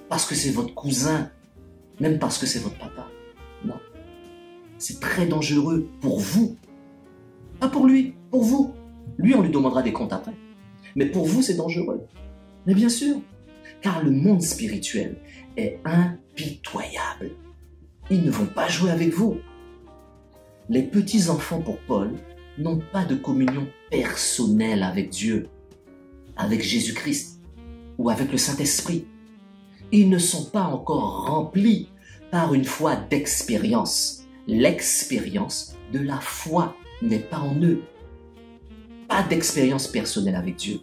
parce que c'est votre cousin, même parce que c'est votre papa. Non. C'est très dangereux pour vous. Pas pour lui, pour vous. Lui, on lui demandera des comptes après. Mais pour vous, c'est dangereux. Mais bien sûr, car le monde spirituel est impitoyable. Ils ne vont pas jouer avec vous. Les petits-enfants pour Paul n'ont pas de communion personnelle avec Dieu, avec Jésus-Christ ou avec le Saint-Esprit. Ils ne sont pas encore remplis par une foi d'expérience. L'expérience de la foi n'est pas en eux. Pas d'expérience personnelle avec Dieu.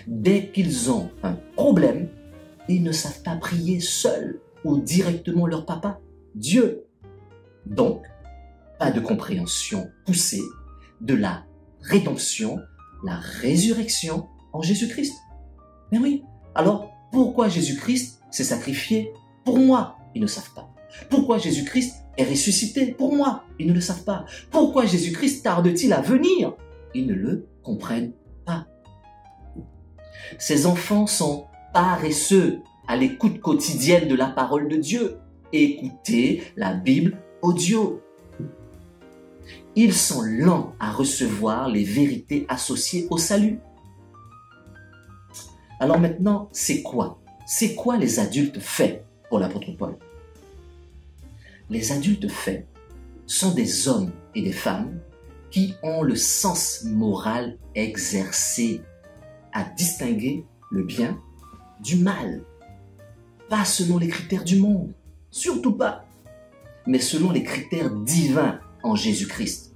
Dès qu'ils ont un problème, ils ne savent pas prier seuls ou directement leur papa, Dieu. Donc, pas de compréhension poussée de la rédemption, la résurrection en Jésus-Christ. Mais oui, alors pourquoi Jésus-Christ s'est sacrifié pour moi? Ils ne savent pas. Pourquoi Jésus-Christ est ressuscité pour moi? Ils ne le savent pas. Pourquoi Jésus-Christ tarde-t-il à venir? Ils ne le comprennent pas. Ces enfants sont paresseux à l'écoute quotidienne de la parole de Dieu. Écoutez la Bible audio. Ils sont lents à recevoir les vérités associées au salut. Alors maintenant, c'est quoi? C'est quoi les adultes faits pour l'apôtre Paul? Les adultes faits sont des hommes et des femmes qui ont le sens moral exercé à distinguer le bien du mal. Pas selon les critères du monde, surtout pas, mais selon les critères divins en Jésus-Christ.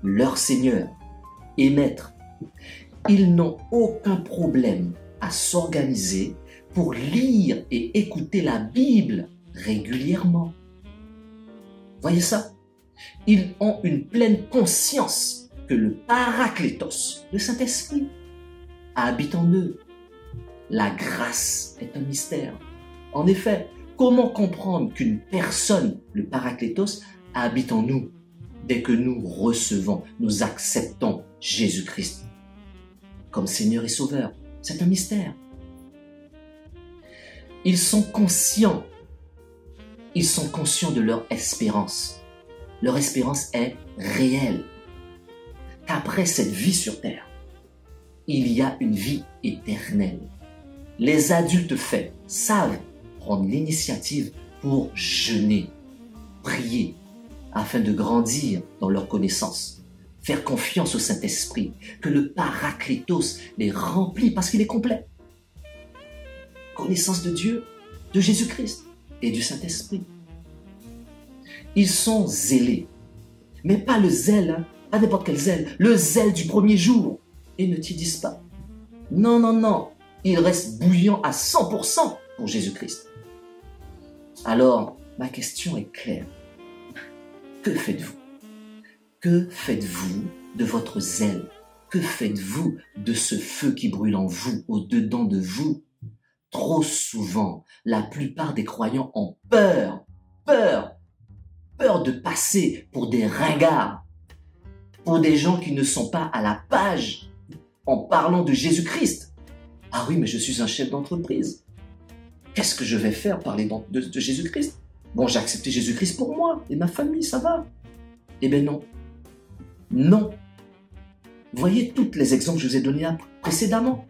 leur Seigneur et Maître, ils n'ont aucun problème à s'organiser pour lire et écouter la Bible régulièrement. Voyez ça? Ils ont une pleine conscience que le Paraklétos, le Saint-Esprit, habite en eux. La grâce est un mystère. En effet, comment comprendre qu'une personne, le Paraklétos, habite en nous dès que nous recevons, nous acceptons Jésus-Christ comme Seigneur et Sauveur? C'est un mystère. Ils sont conscients de leur espérance. Leur espérance est réelle. Qu'après cette vie sur terre, il y a une vie éternelle. Les adultes faits savent prendre l'initiative pour jeûner, prier, afin de grandir dans leur connaissance, faire confiance au Saint-Esprit, que le Paraklétos les remplit parce qu'il est complet. Connaissance de Dieu, de Jésus-Christ et du Saint-Esprit. Ils sont zélés, mais pas le zèle, pas n'importe quel zèle, le zèle du premier jour, et ne tiédissent pas. Non, non, non, ils restent bouillants à 100% pour Jésus-Christ. Alors, ma question est claire. Que faites-vous? Que faites-vous de votre zèle? Que faites-vous de ce feu qui brûle en vous, au-dedans de vous? Trop souvent, la plupart des croyants ont peur de passer pour des ringards, pour des gens qui ne sont pas à la page en parlant de Jésus-Christ. Ah oui, mais je suis un chef d'entreprise. Qu'est-ce que je vais faire parler de Jésus-Christ? Bon, j'ai accepté Jésus-Christ pour moi et ma famille, ça va. Eh bien non. Non. Voyez tous les exemples que je vous ai donnés précédemment.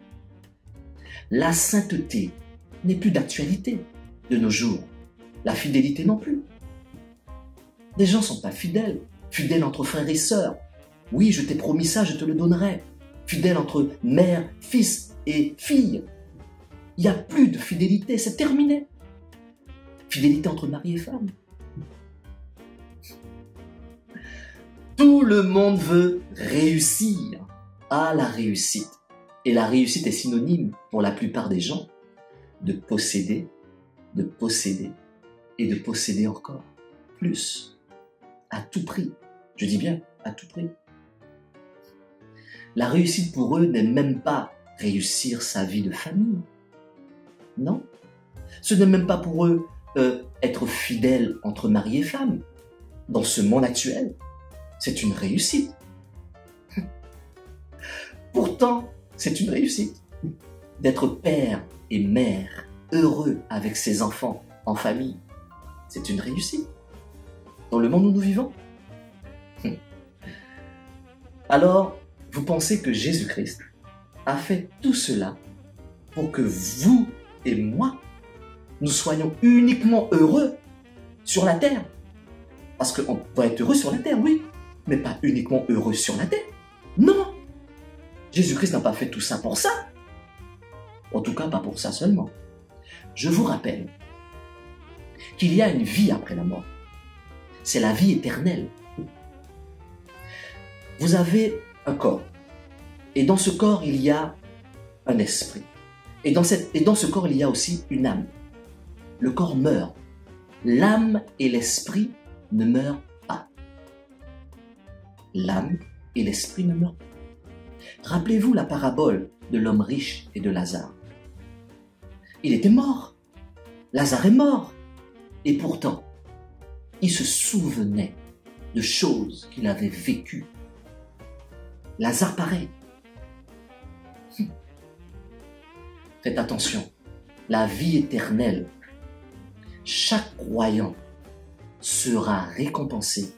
La sainteté n'est plus d'actualité de nos jours. La fidélité non plus. Les gens ne sont pas fidèles. Fidèles entre frères et sœurs. Oui, je t'ai promis ça, je te le donnerai. Fidèles entre mère, fils et fille. Il n'y a plus de fidélité, c'est terminé. Fidélité entre mari et femme. Tout le monde veut réussir. Ah, la réussite. Et la réussite est synonyme, pour la plupart des gens, de posséder et de posséder encore plus. À tout prix. Je dis bien, à tout prix. La réussite pour eux n'est même pas réussir sa vie de famille. Non. Ce n'est même pas pour eux être fidèle entre mari et femme. Dans ce monde actuel, c'est une réussite. Pourtant, c'est une réussite d'être père et mère heureux avec ses enfants en famille. C'est une réussite dans le monde où nous vivons. Alors, vous pensez que Jésus-Christ a fait tout cela pour que vous et moi, nous soyons uniquement heureux sur la terre? Parce qu'on doit être heureux sur la terre, oui, mais pas uniquement heureux sur la terre. Non! Jésus-Christ n'a pas fait tout ça pour ça. En tout cas, pas pour ça seulement. Je vous rappelle qu'il y a une vie après la mort. C'est la vie éternelle. Vous avez un corps. Et dans ce corps, il y a un esprit. Et dans ce corps, il y a aussi une âme. Le corps meurt. L'âme et l'esprit ne meurent pas. L'âme et l'esprit ne meurent pas. Rappelez-vous la parabole de l'homme riche et de Lazare. Il était mort. Lazare est mort. Et pourtant, il se souvenait de choses qu'il avait vécues. Lazare pareil. Faites attention, la vie éternelle, chaque croyant sera récompensé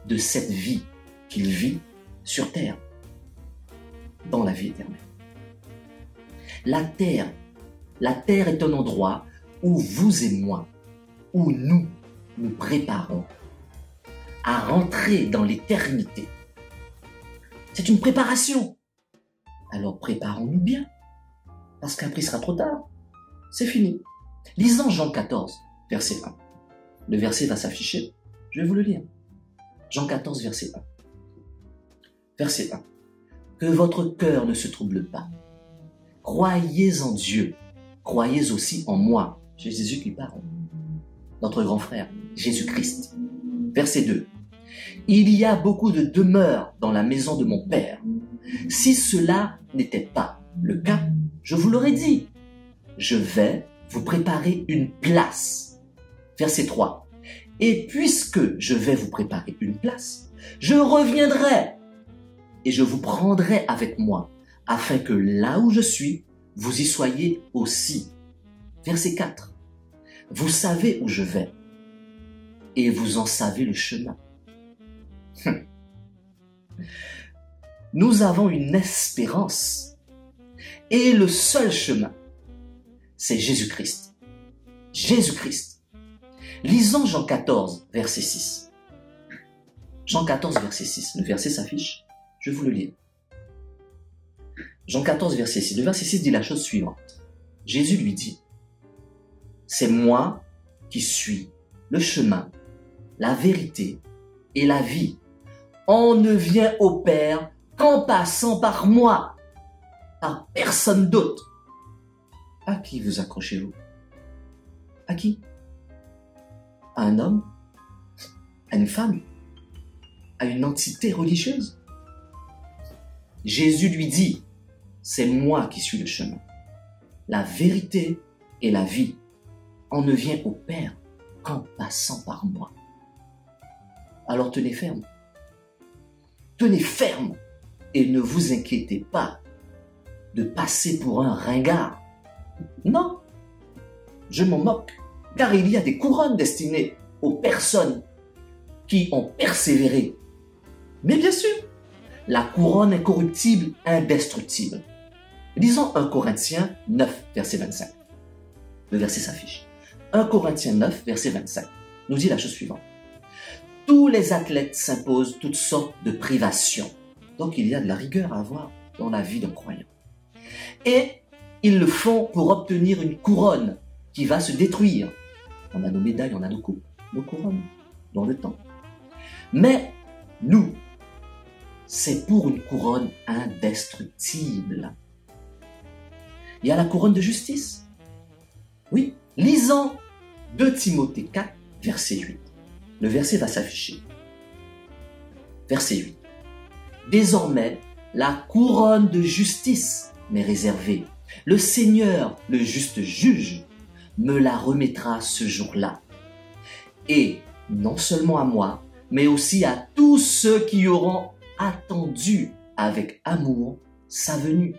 de cette vie qu'il vit sur terre, dans la vie éternelle. La terre est un endroit où vous et moi, où nous nous préparons à rentrer dans l'éternité. C'est une préparation. Alors préparons-nous bien. Parce qu'après, il sera trop tard. C'est fini. Lisons Jean 14, verset 1. Le verset va s'afficher. Je vais vous le lire. Jean 14, verset 1. Verset 1. Que votre cœur ne se trouble pas. Croyez en Dieu. Croyez aussi en moi. C'est Jésus qui parle. Notre grand frère, Jésus-Christ. Verset 2. Il y a beaucoup de demeures dans la maison de mon Père. Si cela n'était pas le cas, je vous l'aurais dit. Je vais vous préparer une place. Verset 3. Et puisque je vais vous préparer une place, je reviendrai et je vous prendrai avec moi, afin que là où je suis, vous y soyez aussi. Verset 4. Vous savez où je vais, et vous en savez le chemin. Nous avons une espérance, et le seul chemin, c'est Jésus-Christ. Jésus-Christ. Lisons Jean 14, verset 6. Jean 14, verset 6. Le verset s'affiche. Je vais vous le lire. Jean 14, verset 6. Le verset 6 dit la chose suivante. Jésus lui dit, « C'est moi qui suis le chemin, la vérité et la vie. On ne vient au Père qu'en passant par moi, par personne d'autre. » À qui vous accrochez-vous? À qui? À un homme? À une femme? À une entité religieuse? Jésus lui dit, c'est moi qui suis le chemin, la vérité et la vie. On ne vient au Père qu'en passant par moi. Alors tenez ferme. Tenez ferme et ne vous inquiétez pas de passer pour un ringard. Non, je m'en moque, car il y a des couronnes destinées aux personnes qui ont persévéré. Mais bien sûr, la couronne incorruptible, indestructible. Lisons 1 Corinthiens 9, verset 25. Le verset s'affiche. 1 Corinthiens 9, verset 25, nous dit la chose suivante. Tous les athlètes s'imposent toutes sortes de privations. Donc il y a de la rigueur à avoir dans la vie d'un croyant. Et ils le font pour obtenir une couronne qui va se détruire. On a nos médailles, on a nos coupes, nos couronnes dans le temps. Mais nous, c'est pour une couronne indestructible. Il y a la couronne de justice. Oui, lisons 2 Timothée 4, verset 8. Le verset va s'afficher. Verset 8. Désormais, la couronne de justice m'est réservée. Le Seigneur, le juste juge, me la remettra ce jour-là. Et non seulement à moi, mais aussi à tous ceux qui auront attendu avec amour sa venue.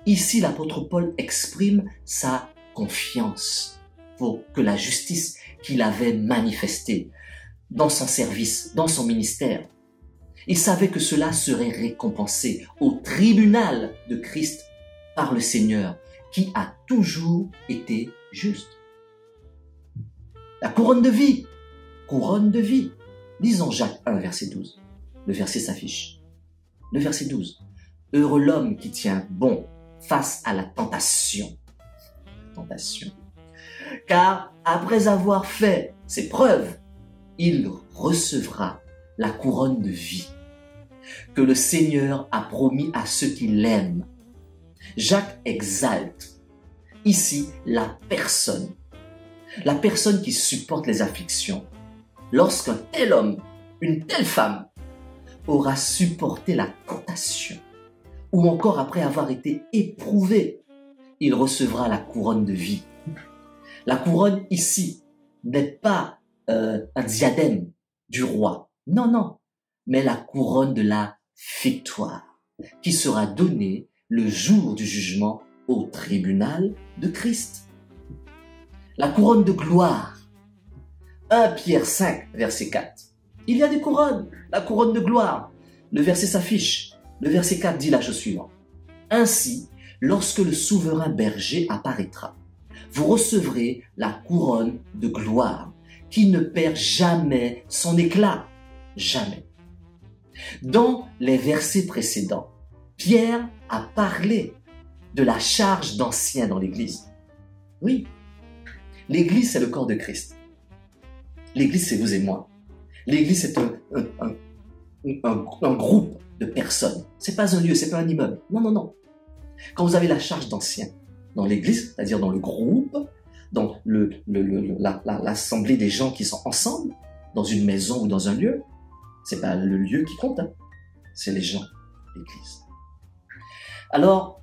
Ici, l'apôtre Paul exprime sa confiance pour que la justice qu'il avait manifestée dans son service, dans son ministère, il savait que cela serait récompensé au tribunal de Christ par le Seigneur, qui a toujours été juste. La couronne de vie, couronne de vie. Lisons Jacques 1, verset 12. Le verset s'affiche. Le verset 12. Heureux l'homme qui tient bon face à la tentation. Tentation. Car après avoir fait ses preuves, il recevra la couronne de vie que le Seigneur a promis à ceux qui l'aiment. Jacques exalte ici la personne qui supporte les afflictions. Lorsqu'un tel homme, une telle femme aura supporté la tentation, ou encore après avoir été éprouvé, il recevra la couronne de vie. La couronne ici n'est pas un diadème du roi. Non, non, mais la couronne de la victoire qui sera donnée le jour du jugement au tribunal de Christ. La couronne de gloire. 1 Pierre 5, verset 4. Il y a des couronnes, la couronne de gloire. Le verset s'affiche. Le verset 4 dit la chose suivante. Ainsi, lorsque le souverain berger apparaîtra, vous recevrez la couronne de gloire qui ne perd jamais son éclat. Jamais. Dans les versets précédents, Pierre a parlé de la charge d'ancien dans l'Église. Oui, l'Église c'est le corps de Christ. L'Église c'est vous et moi. L'Église c'est un groupe de personnes. C'est pas un lieu, c'est pas un immeuble. Non, non, non. Quand vous avez la charge d'anciens dans l'église, c'est-à-dire dans le groupe, dans l'assemblée des gens qui sont ensemble, dans une maison ou dans un lieu, c'est pas le lieu qui compte, hein. C'est les gens, l'église. Alors,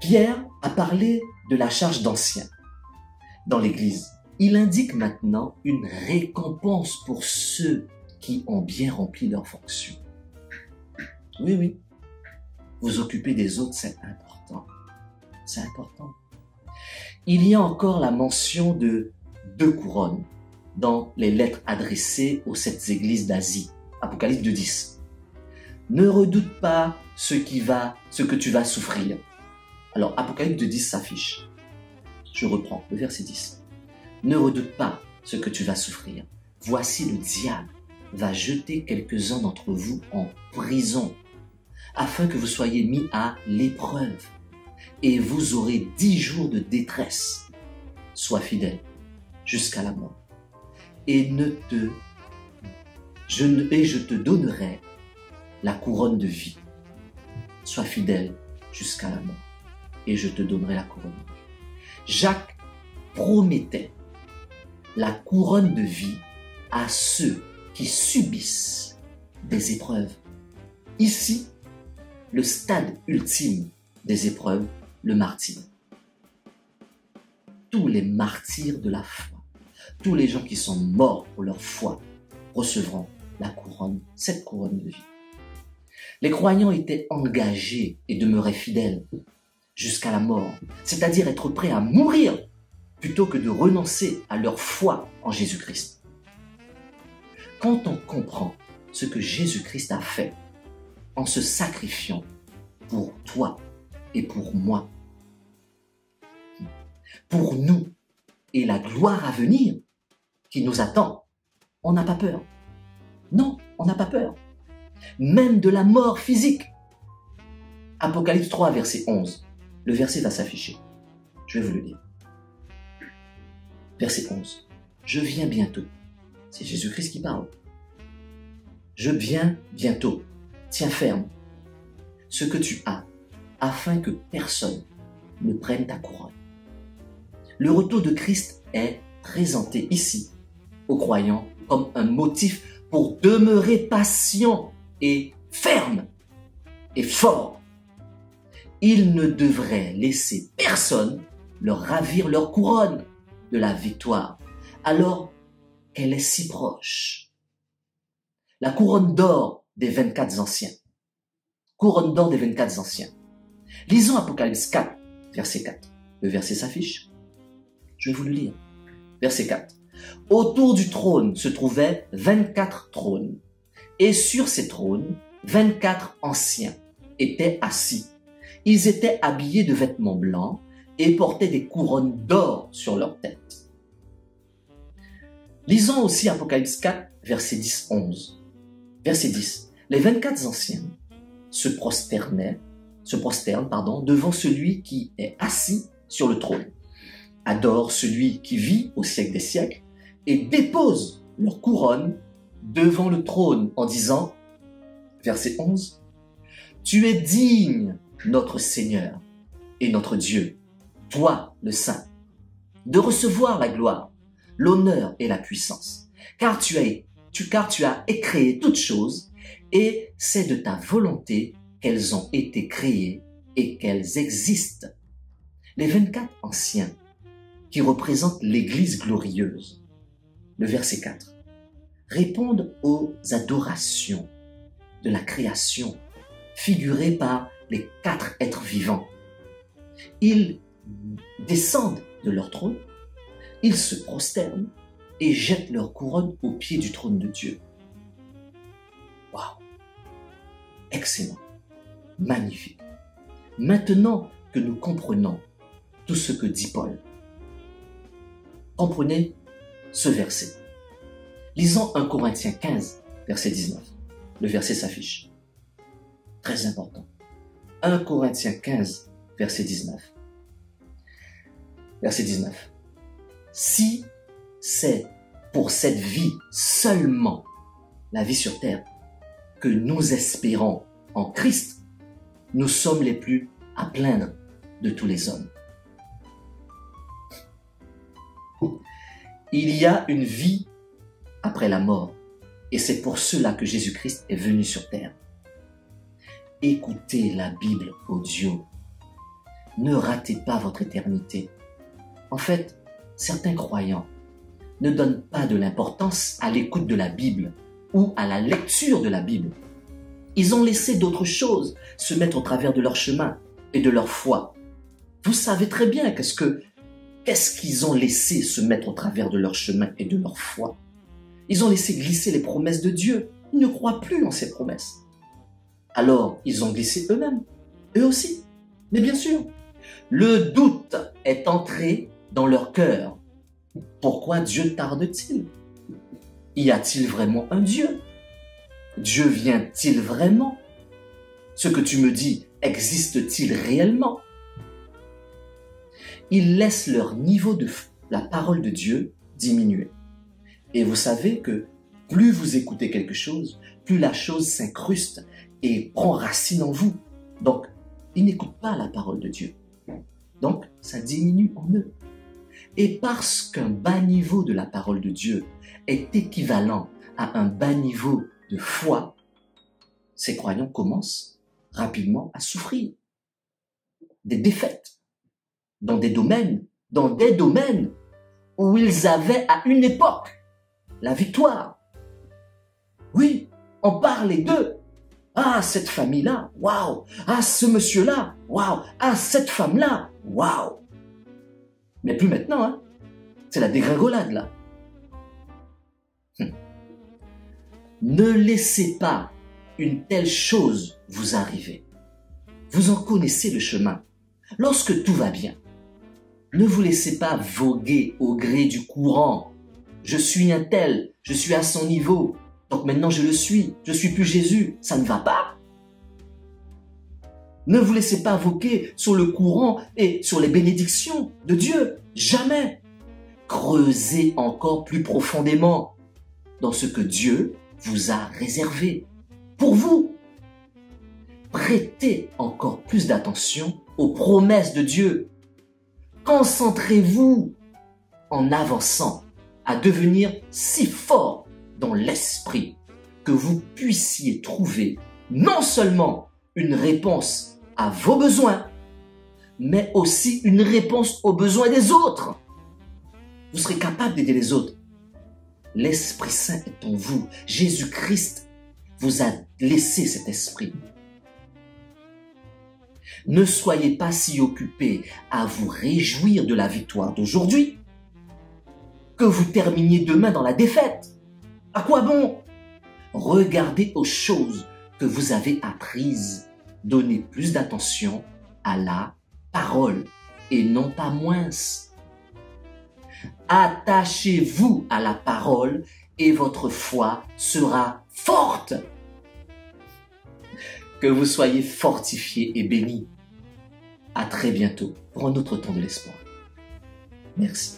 Pierre a parlé de la charge d'anciens dans l'église. Il indique maintenant une récompense pour ceux qui ont bien rempli leur fonction. Oui, oui. Vous occuper des autres, c'est important. C'est important. Il y a encore la mention de 2 couronnes dans les lettres adressées aux 7 églises d'Asie. Apocalypse 2:10. Ne redoute pas ce que tu vas souffrir. Alors, Apocalypse 2:10 s'affiche. Je reprends le verset 10. Ne redoute pas ce que tu vas souffrir. Voici le diable va jeter quelques-uns d'entre vous en prison, afin que vous soyez mis à l'épreuve, et vous aurez 10 jours de détresse. Sois fidèle jusqu'à la mort, et je te donnerai la couronne de vie. Sois fidèle jusqu'à la mort, et je te donnerai la couronne de vie. Jacques promettait la couronne de vie à ceux qui subissent des épreuves. Ici, le stade ultime des épreuves, le martyre. Tous les martyrs de la foi, tous les gens qui sont morts pour leur foi, recevront la couronne, cette couronne de vie. Les croyants étaient engagés et demeuraient fidèles jusqu'à la mort, c'est-à-dire être prêts à mourir plutôt que de renoncer à leur foi en Jésus-Christ. Quand on comprend ce que Jésus-Christ a fait en se sacrifiant pour toi et pour moi, pour nous, et la gloire à venir qui nous attend, on n'a pas peur. Non, on n'a pas peur. Même de la mort physique. Apocalypse 3, verset 11. Le verset va s'afficher. Je vais vous le lire. Verset 11. Je viens bientôt. C'est Jésus-Christ qui parle. Je viens bientôt. Tiens ferme ce que tu as, afin que personne ne prenne ta couronne. Le retour de Christ est présenté ici aux croyants comme un motif pour demeurer patient et ferme et fort. Il ne devrait laisser personne leur ravir leur couronne de la victoire, alors qu'elle est si proche. La couronne d'or des 24 anciens. Couronne d'or des 24 anciens. Lisons Apocalypse 4, verset 4. Le verset s'affiche. Je vais vous le lire. Verset 4. Autour du trône se trouvaient 24 trônes, et sur ces trônes, 24 anciens étaient assis. Ils étaient habillés de vêtements blancs et portaient des couronnes d'or sur leur tête. Lisons aussi Apocalypse 4, verset 10-11. Verset 10. Les 24 anciens se prosternent, devant celui qui est assis sur le trône, adorent celui qui vit au siècle des siècles et déposent leur couronne devant le trône en disant, verset 11, « Tu es digne, notre Seigneur et notre Dieu, toi le Saint, de recevoir la gloire, l'honneur et la puissance, car tu as créé toutes choses et c'est de ta volonté qu'elles ont été créées et qu'elles existent. » Les 24 anciens qui représentent l'Église glorieuse, le verset 4, répondent aux adorations de la création figurées par les 4 êtres vivants. Ils descendent de leur trône, ils se prosternent et jettent leur couronne au pied du trône de Dieu. Waouh! Excellent! Magnifique! Maintenant que nous comprenons tout ce que dit Paul, comprenez ce verset. Lisons 1 Corinthiens 15, verset 19. Le verset s'affiche. Très important. 1 Corinthiens 15, verset 19. Verset 19. Si c'est pour cette vie seulement, la vie sur terre, que nous espérons en Christ, nous sommes les plus à plaindre de tous les hommes. Il y a une vie après la mort, et c'est pour cela que Jésus-Christ est venu sur terre. Écoutez la Bible audio. Ne ratez pas votre éternité. En fait, certains croyants ne donnent pas de l'importance à l'écoute de la Bible ou à la lecture de la Bible. Ils ont laissé d'autres choses se mettre au travers de leur chemin et de leur foi. Vous savez très bien qu'est-ce qu'ils ont laissé se mettre au travers de leur chemin et de leur foi. Ils ont laissé glisser les promesses de Dieu. Ils ne croient plus en ces promesses. Alors, ils ont glissé eux-mêmes, eux aussi. Mais bien sûr, le doute est entré dans leur cœur. Pourquoi Dieu tarde-t-il? Y a-t-il vraiment un Dieu? Dieu vient-il vraiment? Ce que tu me dis, existe-t-il réellement? Ils laissent leur niveau de la parole de Dieu diminuer. Et vous savez que plus vous écoutez quelque chose, plus la chose s'incruste et prend racine en vous. Donc, ils n'écoutent pas la parole de Dieu. Donc, ça diminue en eux. Et parce qu'un bas niveau de la parole de Dieu est équivalent à un bas niveau de foi, ces croyants commencent rapidement à souffrir des défaites dans des domaines où ils avaient à une époque la victoire. Oui, on parlait d'eux. Ah, cette famille-là, waouh. Ah, ce monsieur-là, waouh. Ah, cette femme-là, waouh. Mais plus maintenant, hein. C'est la dégringolade, là. Ne laissez pas une telle chose vous arriver. Vous en connaissez le chemin. Lorsque tout va bien, ne vous laissez pas voguer au gré du courant. Je suis un tel, je suis à son niveau, donc maintenant je suis plus Jésus, ça ne va pas. Ne vous laissez pas voguer sur le courant et sur les bénédictions de Dieu, jamais. Creusez encore plus profondément dans ce que Dieu vous a réservé pour vous. Prêtez encore plus d'attention aux promesses de Dieu. Concentrez-vous en avançant à devenir si fort dans l'esprit que vous puissiez trouver non seulement une réponse à vos besoins, mais aussi une réponse aux besoins des autres. Vous serez capable d'aider les autres. L'Esprit Saint est en vous. Jésus-Christ vous a laissé cet esprit. Ne soyez pas si occupés à vous réjouir de la victoire d'aujourd'hui que vous terminiez demain dans la défaite. À quoi bon? Regardez aux choses que vous avez apprises. Donnez plus d'attention à la parole et non pas moins. Attachez-vous à la parole et votre foi sera forte. Que vous soyez fortifiés et bénis. À très bientôt pour un autre temps de l'espoir. Merci.